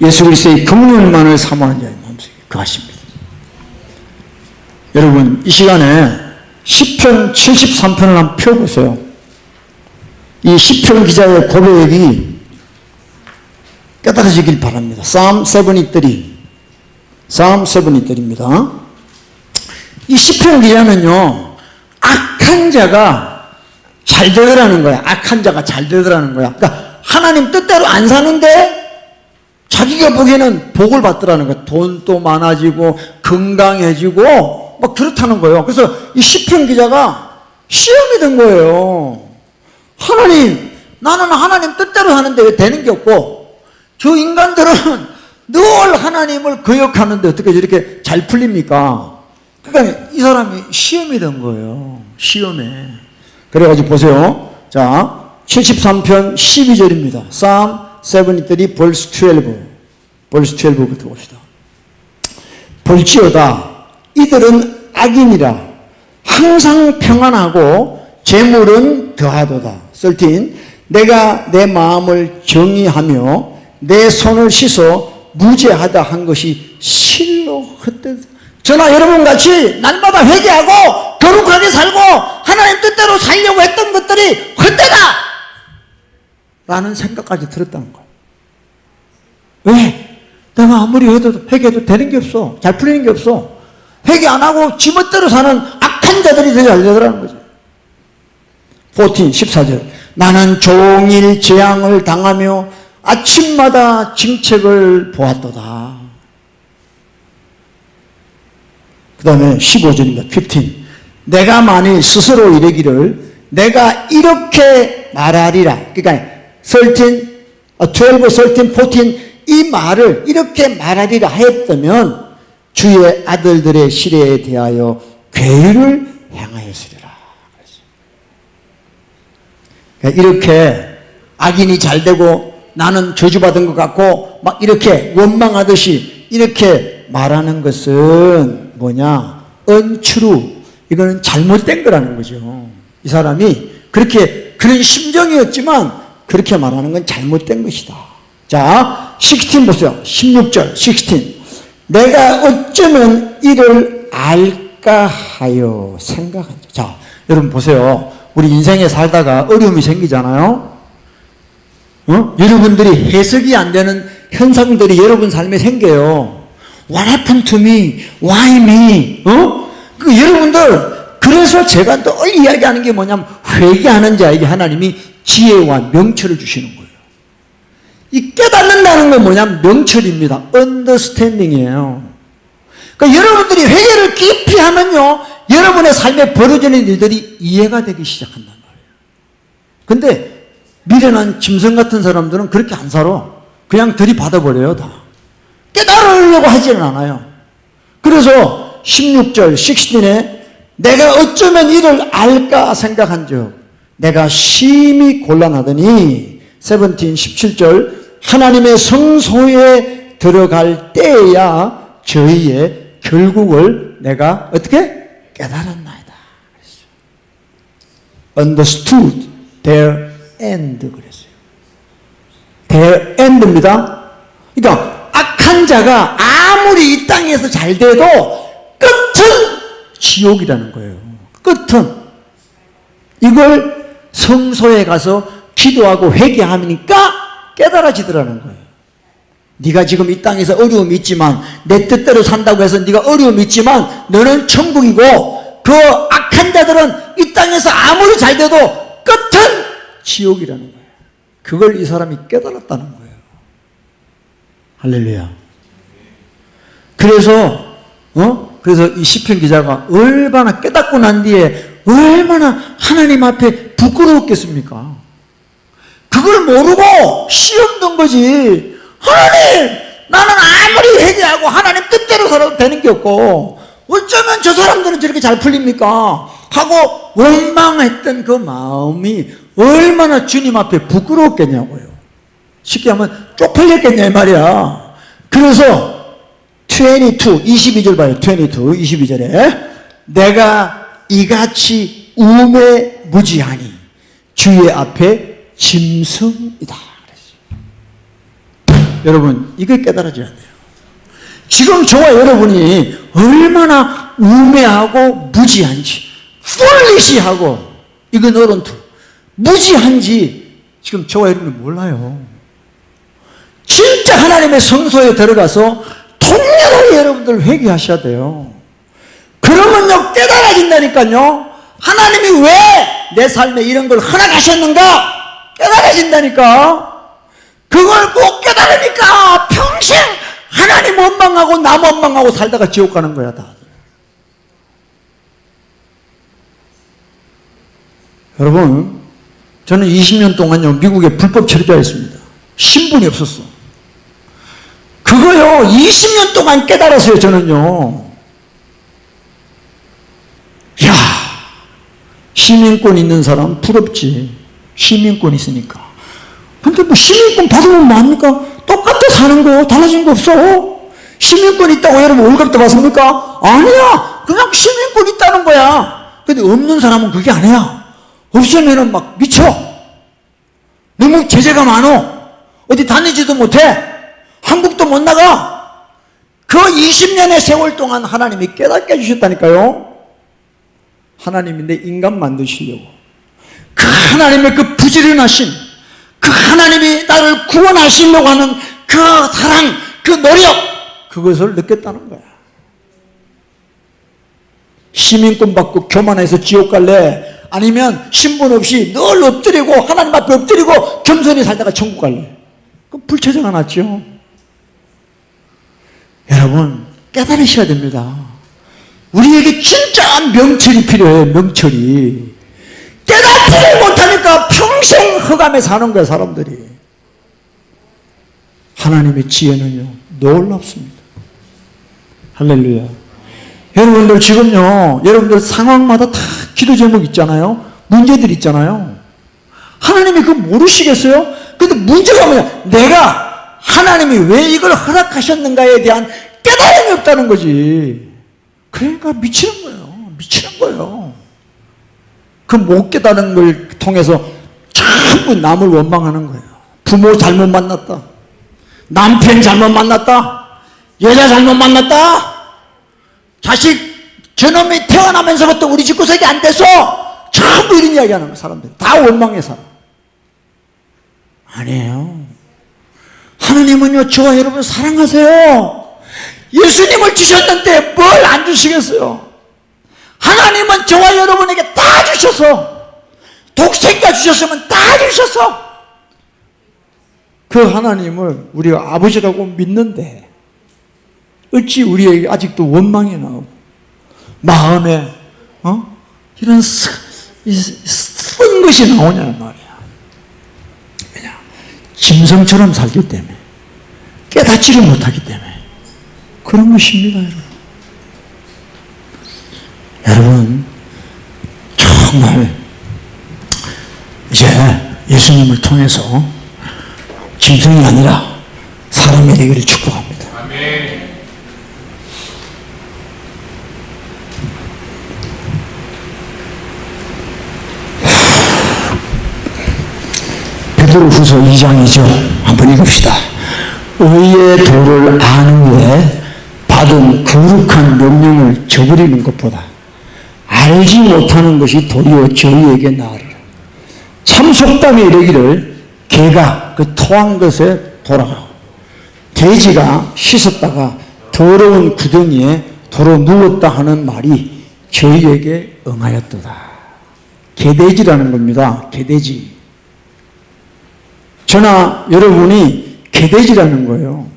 S1: 예수 그리스도의 긍휼만을 사모하는 자의 마음속에 거하십니다. 여러분, 이 시간에 시편 73편을 한번 펴보세요. 이 시편 기자의 고백이 깨달아지길 바랍니다. Psalm 73. Psalm 73입니다. 이 시편 기자는요, 악한 자가 잘 되더라는 거야. 악한 자가 잘 되더라는 거야. 그러니까 하나님 뜻대로 안 사는데 자기가 보기에는 복을 받더라는 거야. 돈도 많아지고 건강해지고 막 그렇다는 거예요. 그래서 이 시편 기자가 시험이 된 거예요. 하나님, 나는 하나님 뜻대로 하는데 왜 되는 게 없고 저 인간들은 늘 하나님을 거역하는데 어떻게 저렇게 잘 풀립니까? 그러니까 이 사람이 시험이 된 거예요. 시험에. 그래가지고 보세요. 자, 73편 12절입니다. Psalm 73 verse 12. verse 12부터 봅시다. 볼지어다 이들은 악인이라 항상 평안하고 재물은 더하도다. 13. 내가 내 마음을 정의하며 내 손을 씻어 무죄하다 한 것이 실로 헛되다. 저나 여러분 같이 날마다 회개하고 거룩하게 살고 하나님 뜻대로 살려고 했던 것들이 헛되다 라는 생각까지 들었다는 거예요. 왜? 내가 아무리 회개해도 되는 게 없어. 잘 풀리는 게 없어. 회개 안 하고 지멋대로 사는 악한 자들이 더 잘 되더라는 거죠. 14절. 나는 종일 재앙을 당하며 아침마다 징책을 보았도다. 그 다음에 15절입니다. 15. 내가 만일 스스로 이르기를 내가 이렇게 말하리라. 그러니까 13, 14 이 말을 이렇게 말하리라 하였다면 주의 아들들의 시대에 대하여 괴를 행하였으리라. 그러니까 이렇게 악인이 잘 되고 나는 저주받은 것 같고 막 이렇게 원망하듯이 이렇게 말하는 것은 뭐냐? untrue. 이거는 잘못된 거라는 거죠. 이 사람이 그렇게 그런 심정이었지만 그렇게 말하는 건 잘못된 것이다. 자, 16 보세요. 16절 16. 내가 어쩌면 이를 알까 하여 생각한다. 자, 여러분 보세요. 우리 인생에 살다가 어려움이 생기잖아요. 여러분들이 해석이 안 되는 현상들이 여러분 삶에 생겨요. What happened to me? Why me? 여러분들, 그래서 제가 늘 이야기하는 게 뭐냐면 회개하는 자에게 하나님이 지혜와 명철을 주시는 거예요. 이 깨닫는다는 건 뭐냐면 명철입니다. understanding이에요. 그러니까 여러분들이 회개를 깊이 하면요, 여러분의 삶에 벌어지는 일들이 이해가 되기 시작한단 말이에요. 근데 미련한 짐승 같은 사람들은 그렇게 안 살아. 그냥 들이받아버려요, 다. 깨달으려고 하지는 않아요. 그래서 16절 16에 내가 어쩌면 이를 알까 생각한 적 내가 심히 곤란하더니 17절 하나님의 성소에 들어갈 때에야 저희의 결국을 내가 어떻게 깨달았나이다. understood their end 그랬어요. their end입니다. 그러니까 악한 자가 아무리 이 땅에서 잘 돼도 끝은 지옥이라는 거예요. 끝은. 이걸 성소에 가서 기도하고 회개하니까 깨달아지더라는 거예요. 네가 지금 이 땅에서 어려움이 있지만 내 뜻대로 산다고 해서 네가 어려움이 있지만 너는 천국이고 그 악한 자들은 이 땅에서 아무리 잘 돼도 끝은 지옥이라는 거예요. 그걸 이 사람이 깨달았다는 거예요. 할렐루야. 그래서 이 시편 기자가 얼마나 깨닫고 난 뒤에 얼마나 하나님 앞에 부끄러웠겠습니까? 그걸 모르고 시험 든 거지. 하나님, 나는 아무리 회개하고 하나님 뜻대로 살아도 되는 게 없고 어쩌면 저 사람들은 저렇게 잘 풀립니까? 하고 원망했던 그 마음이 얼마나 주님 앞에 부끄러웠겠냐고요. 쉽게 하면 쪽팔렸겠냐 이 말이야. 그래서 22절 봐요. 22절에 내가 이같이 우매무지하니 주의 앞에 짐승이다. 여러분, 이거 깨달아져야 돼요. 지금 저와 여러분이 얼마나 우매하고 무지한지, foolish하고, 이건 어른투, 무지한지 지금 저와 여러분이 몰라요. 진짜 하나님의 성소에 들어가서 통렬하게 여러분들 회개하셔야 돼요. 그러면요, 깨달아진다니까요. 하나님이 왜 내 삶에 이런 걸 허락하셨는가? 깨달아진다니까. 그걸 꼭 깨달으니까 평생 하나님 원망하고 남 원망하고 살다가 지옥 가는 거야, 다. 여러분, 저는 20년 동안요, 미국에 불법 체류자였습니다. 신분이 없었어. 그거요, 20년 동안 깨달았어요, 저는요. 야, 시민권 있는 사람 부럽지. 시민권 있으니까. 근데 뭐 시민권 받으면 뭐합니까? 똑같아 사는 거, 달라진 거 없어. 시민권 있다고 여러분 월급 때 받습니까? 아니야. 그냥 시민권 있다는 거야. 근데 없는 사람은 그게 아니야. 없으면은 막 미쳐. 너무 제재가 많어. 어디 다니지도 못해. 한국도 못 나가. 그 20년의 세월 동안 하나님이 깨닫게 해주셨다니까요. 하나님이 내 인간 만드시려고. 그 하나님의 그 부지런하심, 그 하나님이 나를 구원하시려고 하는 그 사랑, 그 노력, 그것을 느꼈다는 거야. 시민권 받고 교만해서 지옥 갈래? 아니면 신분 없이 늘 엎드리고 하나님 앞에 엎드리고 겸손히 살다가 천국 갈래? 그럼 불체제가 낫죠. 여러분, 깨달으셔야 됩니다. 우리에게 진짜 명철이 필요해요. 명철이. 깨닫지를 못하니까 평생 흑암에 사는 거야, 사람들이. 하나님의 지혜는요, 놀랍습니다. 할렐루야. 여러분들 지금요, 여러분들 상황마다 다 기도 제목 있잖아요. 문제들 있잖아요. 하나님이 그거 모르시겠어요? 근데 문제가 뭐냐? 내가 하나님이 왜 이걸 허락하셨는가에 대한 깨달음이 없다는 거지. 그러니까 미치는 거예요. 미치는 거예요. 그 못 깨달은 걸 통해서 전부 남을 원망하는 거예요. 부모 잘못 만났다. 남편 잘못 만났다. 여자 잘못 만났다. 자식 저놈이 태어나면서부터 우리 집구석이 안 돼서 전부 이런 이야기 하는 거예요. 사람들 다 원망해 살아. 아니에요. 하나님은요, 저와 여러분 사랑하세요. 예수님을 주셨는데 뭘 안 주시겠어요? 하나님은 저와 여러분에게 다 주셔서, 독생자 주셨으면 다 주셔서, 그 하나님을 우리가 아버지라고 믿는데 어찌 우리에게 아직도 원망이 나오고 마음에 이런 쓴 것이 나오냐 말이야. 왜냐? 짐승처럼 살기 때문에, 깨닫지를 못하기 때문에 그런 것입니다. 여러분, 정말 이제 예수님을 통해서 짐승이 아니라 사람이 되기를 축복합니다. 아멘. 베드로후서 2장이죠. 한번 읽읍시다. 의의 도를 아는 후에 받은 거룩한 명령을 저버리는 것보다 알지 못하는 것이 도리어 저희에게 나으리라. 참 속담에 이르기를 개가 그 토한 것에 돌아가고 돼지가 씻었다가 더러운 구덩이에 도로 누웠다 하는 말이 저희에게 응하였도다. 개돼지라는 겁니다. 개돼지. 저나 여러분이 개돼지라는 거예요.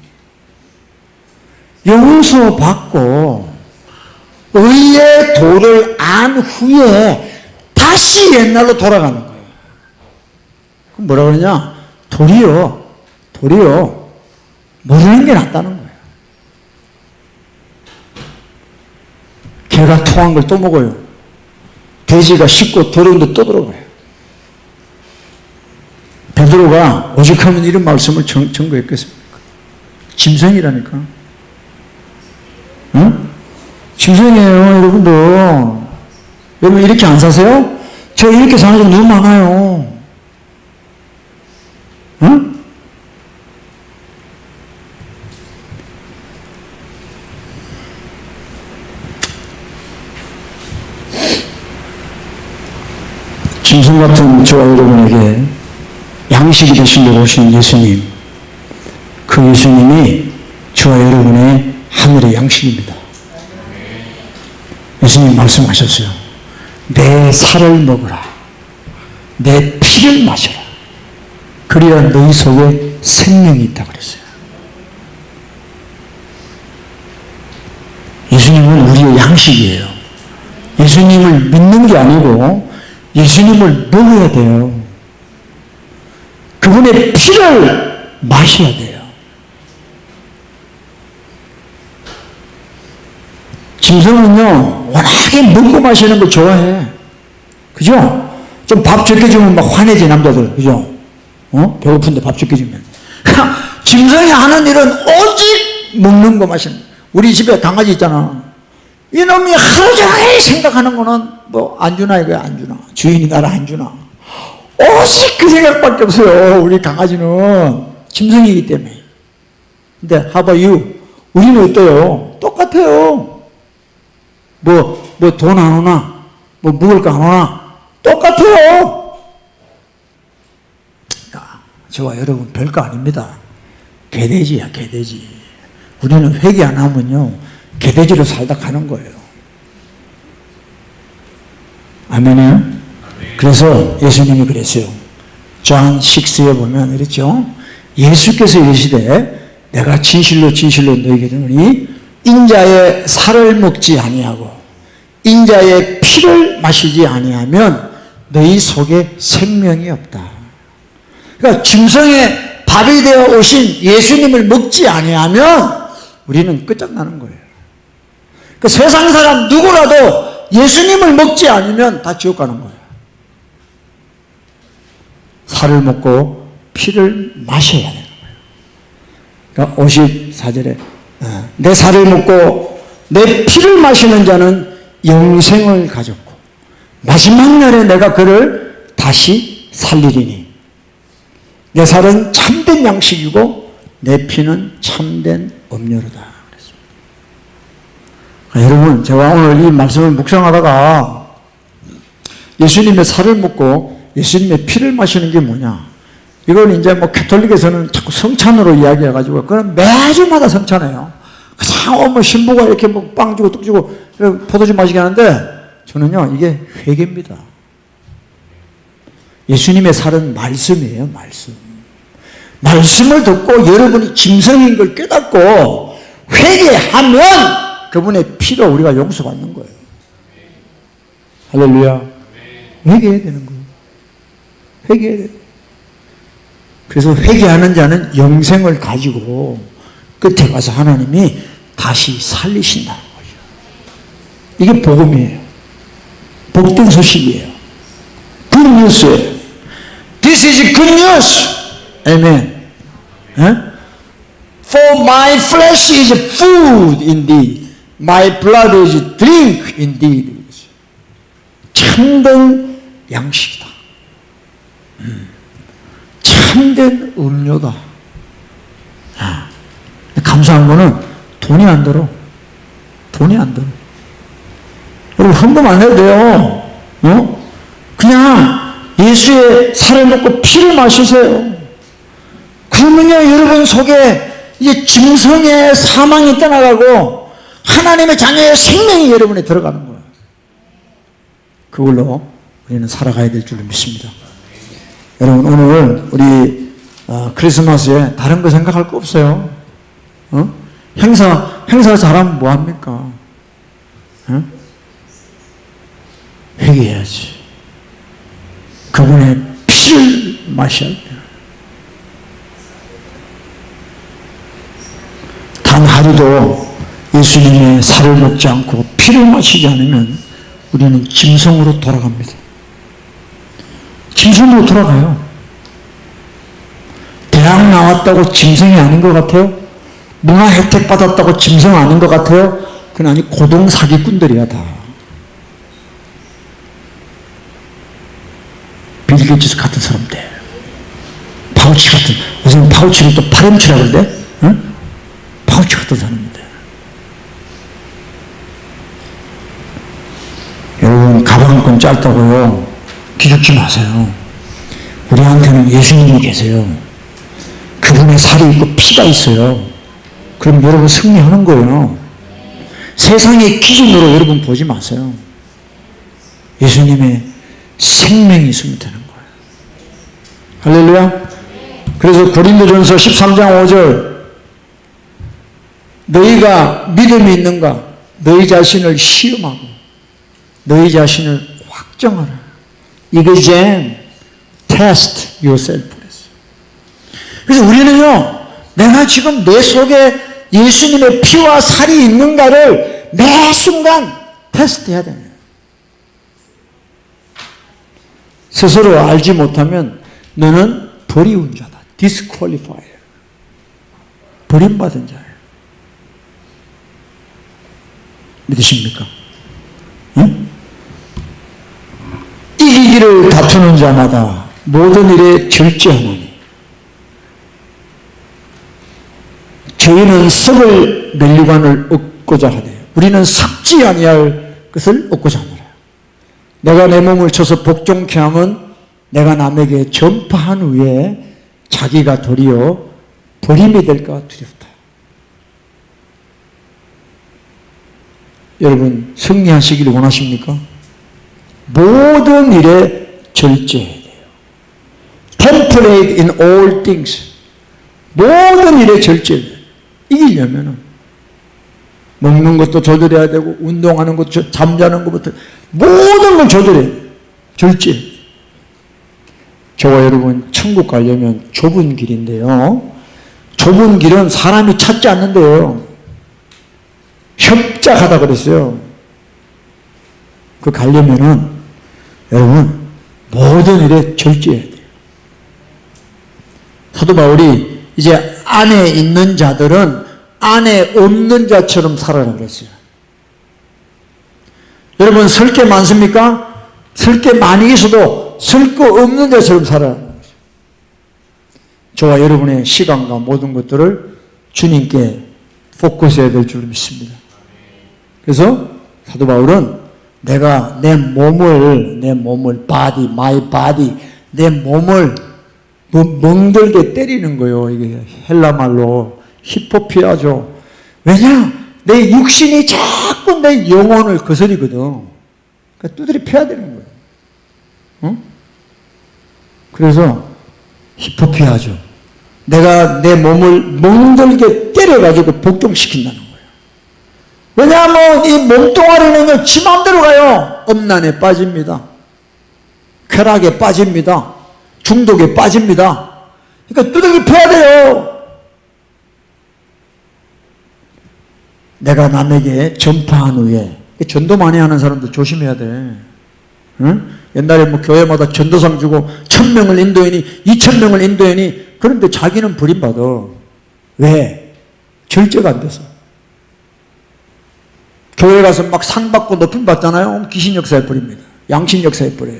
S1: 용서받고 의의 도를 안 후에 다시 옛날로 돌아가는 거예요. 그럼 뭐라 그러냐? 도리어 모르는 게 낫다는 거예요. 개가 토한 걸 또 먹어요. 돼지가 씻고 더러운 데 또 들어가요. 베드로가 오죽하면 이런 말씀을 전거했겠습니까? 짐승이라니까. 짐승이에요, 여러분들. 여러분 이렇게 안 사세요? 저 이렇게 사는 적 너무 많아요. 응? 짐승 같은 저와 여러분에게 양식이 되시려고 오신 예수님, 그 예수님이 저와 여러분의 하늘의 양식입니다. 예수님 말씀하셨어요. 내 살을 먹으라. 내 피를 마셔라. 그래야 너희 속에 생명이 있다고 그랬어요. 예수님은 우리의 양식이에요. 예수님을 믿는 게 아니고 예수님을 먹어야 돼요. 그분의 피를 마셔야 돼요. 짐승은요, 워낙에 먹고 마시는 걸 좋아해. 그죠? 좀 밥 적게 주면 막 화내지, 남자들. 그죠? 배고픈데 밥 적게 주면. 짐승이 하는 일은 오직 먹는 거 마시는 거. 우리 집에 강아지 있잖아. 이놈이 하루 종일 생각하는 거는 뭐 안 주나 이거야, 안 주나. 주인이 나를 안 주나. 오직 그 생각밖에 없어요. 우리 강아지는 짐승이기 때문에. 근데 how about you? 우리는 어때요? 똑같아요. 뭐 돈 안 오나? 뭐 먹을 거 안 오나? 똑같아요. 야, 저와 여러분 별거 아닙니다. 개돼지야, 개돼지. 우리는 회개 안 하면요, 개돼지로 살다 가는 거예요. 아멘이요? 그래서 예수님이 그랬어요. 존 6에 보면 그랬죠. 예수께서 이르시되 내가 진실로 진실로 너희에게 이르노니 인자의 살을 먹지 아니하고 인자의 피를 마시지 아니하면 너희 속에 생명이 없다. 그러니까 짐승의 밥이 되어 오신 예수님을 먹지 아니하면 우리는 끝장나는 거예요. 그러니까 세상 사람 누구라도 예수님을 먹지 않으면 다 지옥 가는 거예요. 살을 먹고 피를 마셔야 되는 거예요. 그러니까 54절에 내 살을 먹고 내 피를 마시는 자는 영생을 가졌고 마지막 날에 내가 그를 다시 살리리니 내 살은 참된 양식이고 내 피는 참된 음료로다. 여러분, 제가 오늘 이 말씀을 묵상하다가 예수님의 살을 먹고 예수님의 피를 마시는 게 뭐냐? 이걸 이제 뭐 가톨릭에서는 자꾸 성찬으로 이야기해가지고, 그건 매주마다 성찬해요. 그냥 뭐 신부가 이렇게 뭐 빵 주고 떡 주고 포도주 마시게 하는데, 저는요, 이게 회개입니다. 예수님의 살은 말씀이에요, 말씀. 말씀을 듣고 여러분이 짐승인 걸 깨닫고 회개하면 그분의 피로 우리가 용서받는 거예요. 할렐루야. 회개해야 되는 거예요. 회개해야 돼요. 그래서 회개하는 자는 영생을 가지고 끝에 가서 하나님이 다시 살리신다는 거죠. 이게 복음이에요. 복된 소식이에요. good news예요. This is good news. Amen. For my flesh is food indeed. My blood is drink indeed. 참된 양식이다. 참된 음료다. 감사한 거는 돈이 안 들어. 돈이 안 들어. 여러분 헌금 안 해도 돼요. 그냥 예수의 살을 먹고 피를 마시세요. 그러면요 여러분 속에 이제 짐승의 사망이 떠나가고 하나님의 자녀의 생명이 여러분에 들어가는 거예요. 그걸로 우리는 살아가야 될 줄로 믿습니다. 여러분 오늘 우리 크리스마스에 다른 거 생각할 거 없어요. 행사 잘하면 뭐합니까? 회개해야지. 그분의 피를 마셔야 돼요. 단 하루도 예수님의 살을 먹지 않고 피를 마시지 않으면 우리는 짐승으로 돌아갑니다. 짐승으로 돌아가요. 대학 나왔다고 짐승이 아닌 것 같아요? 문화 혜택 받았다고 짐승 아닌 것 같아요? 그건 아니 고동 사기꾼들이야 다. 빌 게이츠 같은 사람들, 파우치 같은, 무슨 파우치를 또 파렴치라고 그러대? 응? 파우치 같은 사람인데. 여러분, 가방끈 짧다고요 기죽지 마세요. 우리한테는 예수님이 계세요. 그분의 살이 있고 피가 있어요. 그럼 여러분 승리하는 거예요. 세상의 기준으로 여러분 보지 마세요. 예수님의 생명이 있으면 되는 거예요. 할렐루야. 그래서 고린도전서 13장 5절, 너희가 믿음이 있는가? 너희 자신을 시험하고 너희 자신을 확정하라. examine, test yourself. 그래서 우리는요, 내가 지금 내 속에 예수님의 피와 살이 있는가를 매 순간 테스트해야 됩니다. 스스로 알지 못하면 너는 버리운 자다. disqualified. 버림받은 자예요. 믿으십니까? 응? 이기기를 다투는 자마다 모든 일에 절제하노니 저희는 썩을 면류관을 얻고자 하되 우리는 썩지 아니할 것을 얻고자 하노라. 내가 내 몸을 쳐서 복종케 함은 내가 남에게 전파한 후에 자기가 도리어 버림이 될까 두렵다. 여러분 승리하시기를 원하십니까? 모든 일에 절제해야 돼요. Temperate in all things. 모든 일에 절제해야 돼요. 이기려면 먹는 것도 조절해야 되고 운동하는 것도 잠자는 것부터 모든 걸 조절해야 돼요. 절제. 저와 여러분 천국 가려면 좁은 길인데요, 좁은 길은 사람이 찾지 않는데요, 협작하다 그랬어요. 그 가려면은 여러분 모든 일에 절제해야 돼요. 사도 바울이 이제 안에 있는 자들은 안에 없는 자처럼 살아라 그랬어요. 여러분 설 게 많습니까? 설 게 많이 있어도 설 거 없는 자처럼 살아라. 저와 여러분의 시간과 모든 것들을 주님께 포커스해야 될 줄 믿습니다. 그래서 사도 바울은 내가 내 몸을 body, my body, 내 몸을 멍들게 때리는 거예요. 이게 헬라말로 히포피아죠. 왜냐? 내 육신이 자꾸 내 영혼을 거스리거든. 그러니까 두드려 패야 되는 거예요. 응? 그래서 히포피아죠. 내가 내 몸을 멍들게 때려가지고 복종시킨다는 거예요. 왜냐하면 이 몸뚱아리는 지 마음대로 가요. 음란에 빠집니다. 쾌락에 빠집니다. 중독에 빠집니다. 그러니까 두들겨 패야 돼요. 내가 남에게 전파한 후에, 전도 많이 하는 사람들 조심해야 돼. 응? 옛날에 뭐 교회마다 전도상 주고 1000명을 인도하니 2000명을 인도하니, 그런데 자기는 버림받아. 왜? 절제가 안 돼서. 교회 가서 막 상 받고 높임 받잖아요. 귀신 역사해 버립니다. 양심 역사해 버려요.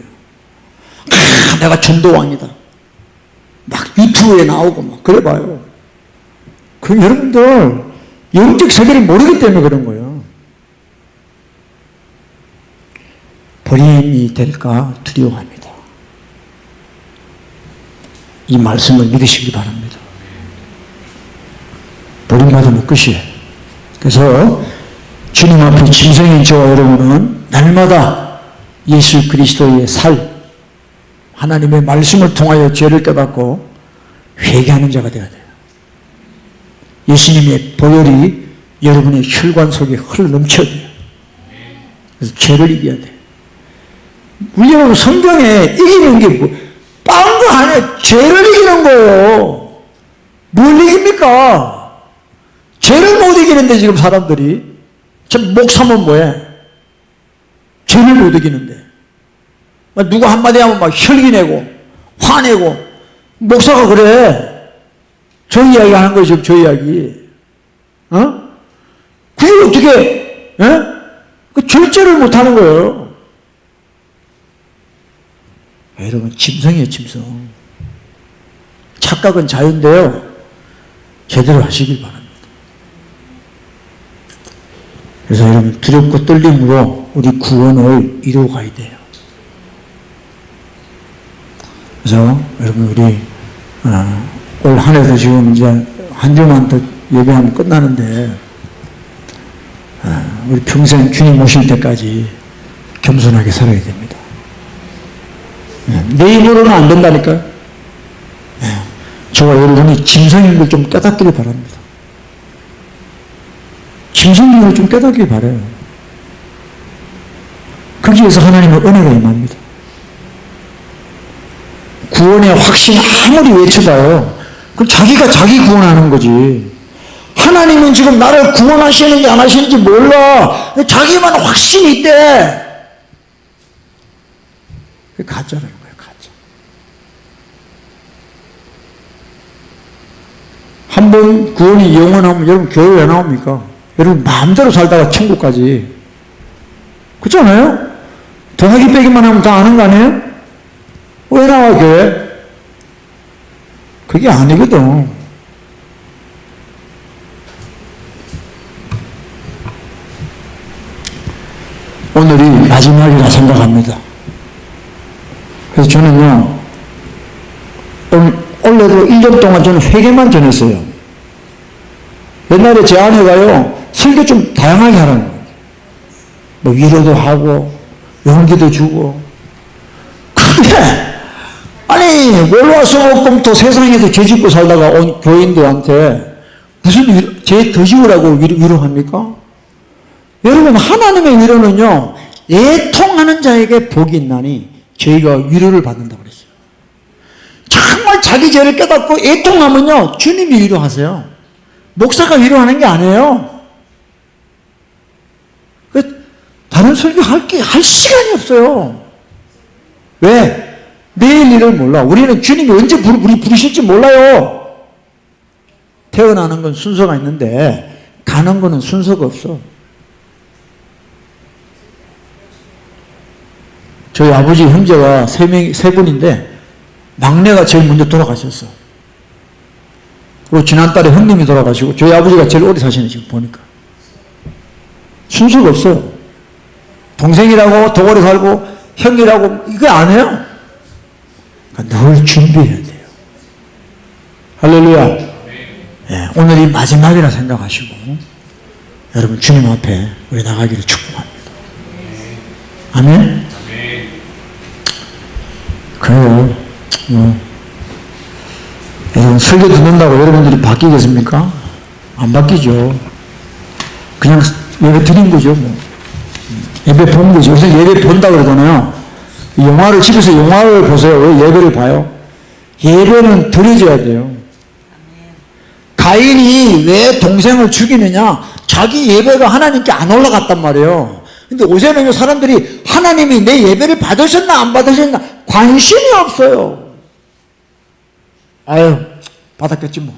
S1: 내가 전도왕이다. 막 유튜브에 나오고 막 그래 봐요. 그 여러분들 영적 세계를 모르기 때문에 그런 거예요. 버림이 될까 두려워합니다. 이 말씀을 믿으시기 바랍니다. 버림받으면 끝이에요. 그래서 주님 앞에 짐승인 저와 여러분은 날마다 예수 그리스도의 살, 하나님의 말씀을 통하여 죄를 깨닫고 회개하는 자가 되어야 돼요. 예수님의 보혈이 여러분의 혈관 속에 흘러넘쳐야 돼요. 그래서 죄를 이겨야 돼요. 우리 여러분 성경에 이기는 게 뭐, 빵도 안에 죄를 이기는 거예요. 뭘 이깁니까? 죄를 못 이기는데 지금 사람들이 참 목사면 뭐해? 죄를 못 이기는데 누가 한마디 하면 막 혈기내고 화내고, 목사가 그래. 저 이야기 하는 거예요 지금. 저 이야기. 그게 어떻게 예? 그 절제를 못하는 거예요. 여러분, 짐승이에요, 짐승. 착각은 자유인데요, 제대로 하시길 바랍니다. 그래서 여러분, 두렵고 떨림으로 우리 구원을 이루어가야 돼요. 그래서 여러분, 우리 올 한 해도 지금 이제 한 주만 더 예배하면 끝나는데, 우리 평생 주님 오실 때까지 겸손하게 살아야 됩니다. 내 입으로는 안 된다니까요. 저와 여러분이 짐승인 걸 좀 깨닫기를 바랍니다. 짐승인 걸 좀 깨닫기를 바라요. 거기에서 하나님의 은혜가 임합니다. 구원의 확신 아무리 외쳐봐요, 그럼 자기가 자기 구원하는 거지. 하나님은 지금 나를 구원하시는지 안 하시는지 몰라. 자기만 확신이 있대. 그게 가짜라는 거예요, 가짜. 한 번 구원이 영원하면 여러분 교회 왜 나옵니까? 여러분 마음대로 살다가 천국까지. 그렇잖아요? 더하기 빼기만 하면 다 아는 거 아니에요? 왜 나와 교회? 그게 아니거든. 오늘이 마지막이라 생각합니다. 그래서 저는요, 원래도 1년 동안 저는 회개만 전했어요. 옛날에 제 아내가요, 설교 좀 다양하게 하라는 거예요. 뭐 위로도 하고 용기도 주고. 근데 아니 월화수목금토 세상에서 죄짓고 살다가 온 교인들한테 무슨 죄 더 지으라고 위로합니까? 여러분, 하나님의 위로는요, 애통하는 자에게 복이 있나니 저희가 위로를 받는다고 그랬어요. 정말 자기 죄를 깨닫고 애통하면요, 주님이 위로하세요. 목사가 위로하는 게 아니에요. 다른 설교 할 시간이 없어요. 왜? 내일 일을 몰라. 우리는 주님이 언제 우리 부르실지 몰라요. 태어나는 건 순서가 있는데 가는 거는 순서가 없어. 저희 아버지 형제가 세 분인데 막내가 제일 먼저 돌아가셨어. 그리고 지난달에 형님이 돌아가시고 저희 아버지가 제일 오래 사시네, 지금 보니까. 순서가 없어요. 동생이라고 더 오래 살고 형이라고 이거 안 해요. 그러니까 늘 준비해야 돼요. 할렐루야. 네, 오늘이 마지막이라 생각하시고 여러분 주님 앞에 우리 나가기를 축복합니다. 아멘. 그래요. 여러분 설교 듣는다고 여러분들이 바뀌겠습니까? 안 바뀌죠. 그냥 예배 드린 거죠. 뭐. 예배 본 거죠. 요새 예배 본다고 그러잖아요. 영화를 집에서 영화를 보세요. 왜 예배를 봐요? 예배는 드려져야 돼요. 가인이 왜 동생을 죽이느냐? 자기 예배가 하나님께 안 올라갔단 말이에요. 근데 요새는 사람들이 하나님이 내 예배를 받으셨나 안 받으셨나 관심이 없어요. 아유, 받았겠지 뭐.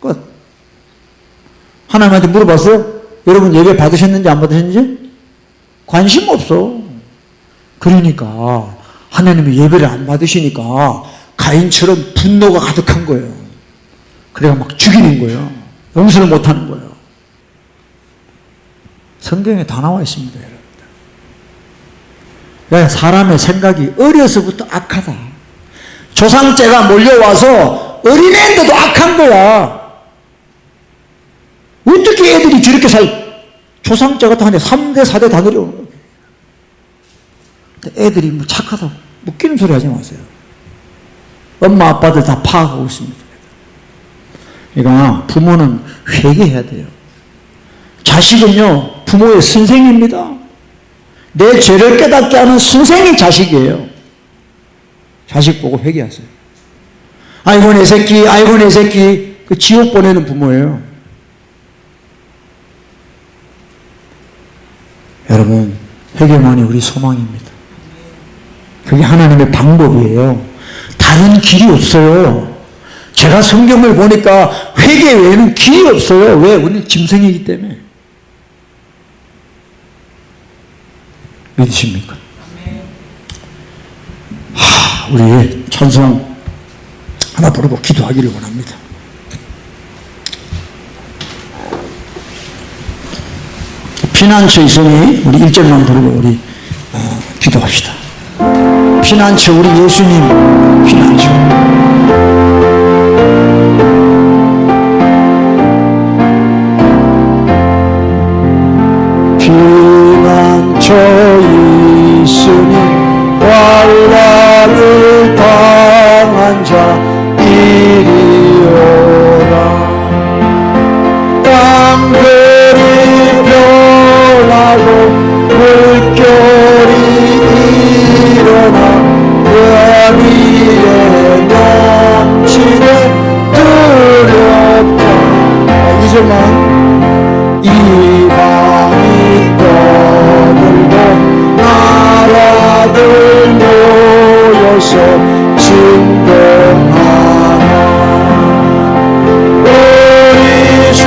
S1: 끝. 하나님한테 물어봤어요? 여러분 예배 받으셨는지 안 받으셨는지? 관심 없어. 그러니까 하나님이 예배를 안 받으시니까 가인처럼 분노가 가득한 거예요. 그래가 막 죽이는 거예요. 용서를 못하는 거예요. 성경에 다 나와 있습니다, 여러분들. 왜? 사람의 생각이 어려서부터 악하다. 조상죄가 몰려와서 어린애인데도 악한 거야. 어떻게 애들이 저렇게 조상죄 같은 거 3대, 4대 다 내려오는 거예요. 애들이 뭐 착하다고 웃기는 소리 하지 마세요. 엄마 아빠들 다 파악하고 있습니다. 그러니까 부모는 회개해야 돼요. 자식은요 부모의 선생입니다. 내 죄를 깨닫게 하는 선생이 자식이에요. 자식 보고 회개하세요. 아이고 내 새끼, 아이고 내 새끼. 그 지옥 보내는 부모예요. 여러분 회개만이 우리 소망입니다. 그게 하나님의 방법이에요. 다른 길이 없어요. 제가 성경을 보니까 회개 외에는 길이 없어요. 왜? 우리는 짐승이기 때문에. 믿으십니까? 우리 찬송 하나 부르고 기도하기를 원합니다. 피난처 있으니 우리 1절만 부르고 우리 기도합시다. 피난처, 우리 예수님 피난처. 피난처 있으니 환난을 당한 자 이리오라. 땅들이 변하고 물결이 일어나 그 위에 넘치네 두렵다. 이제만 이방이 떠들고 나라들 모여서 진동하나 우리 주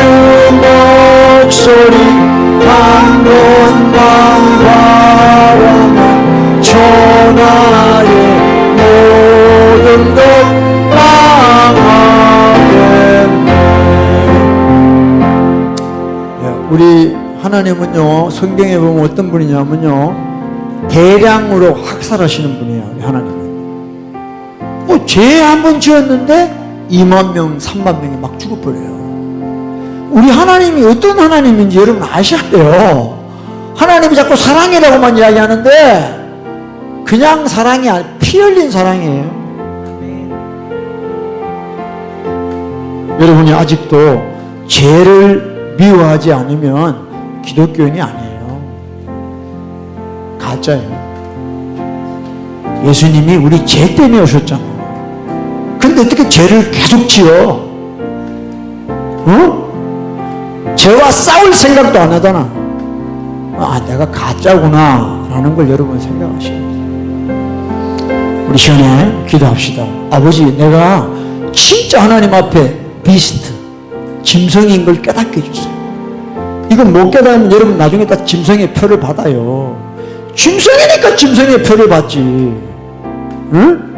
S1: 목소리 한 번만 바라만 천하의 모든 것 망하겠네. 우리 하나님은요, 성경에 보면 어떤 분이냐면요, 대량으로 학살하시는 분이에요. 우리 하나님은 뭐 죄 한 번 지었는데 2만 명 3만 명이 막 죽어버려요. 우리 하나님이 어떤 하나님인지 여러분 아셔야 돼요. 하나님이 자꾸 사랑이라고만 이야기하는데 그냥 사랑이 아니라 피 흘린 사랑이에요. 여러분이 아직도 죄를 미워하지 않으면 기독교인이 아니에요. 가짜예요. 예수님이 우리 죄 때문에 오셨잖아. 근데 어떻게 죄를 계속 지어? 죄와 싸울 생각도 안 하잖아. 아, 내가 가짜구나 라는 걸 여러분 생각하셔야 돼요. 우리 시간에 기도합시다. 아버지, 내가 진짜 하나님 앞에 비스트, 짐승인 걸 깨닫게 해주세요. 이건 못 깨닫으면 여러분 나중에 다 짐승의 표를 받아요. 짐승이니까 짐승의 표를 받지. 응?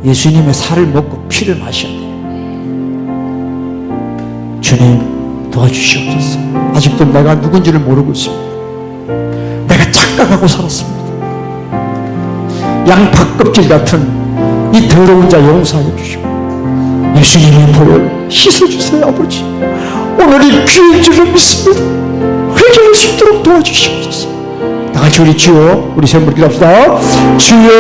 S1: 예수님의 살을 먹고 피를 마셔야 돼요. 주님 도와주시옵소서. 아직도 내가 누군지를 모르고 있습니다. 내가 착각하고 살았습니다. 양파 껍질 같은 이 더러운 자 용서해 주시고 예수님의 보혈 씻어주세요. 아버지, 오늘이 귀인 줄을 믿습니다. 회개할 수 있도록 도와주시옵소서. 다같이 우리 주여, 우리 세 분 기도합시다. 주여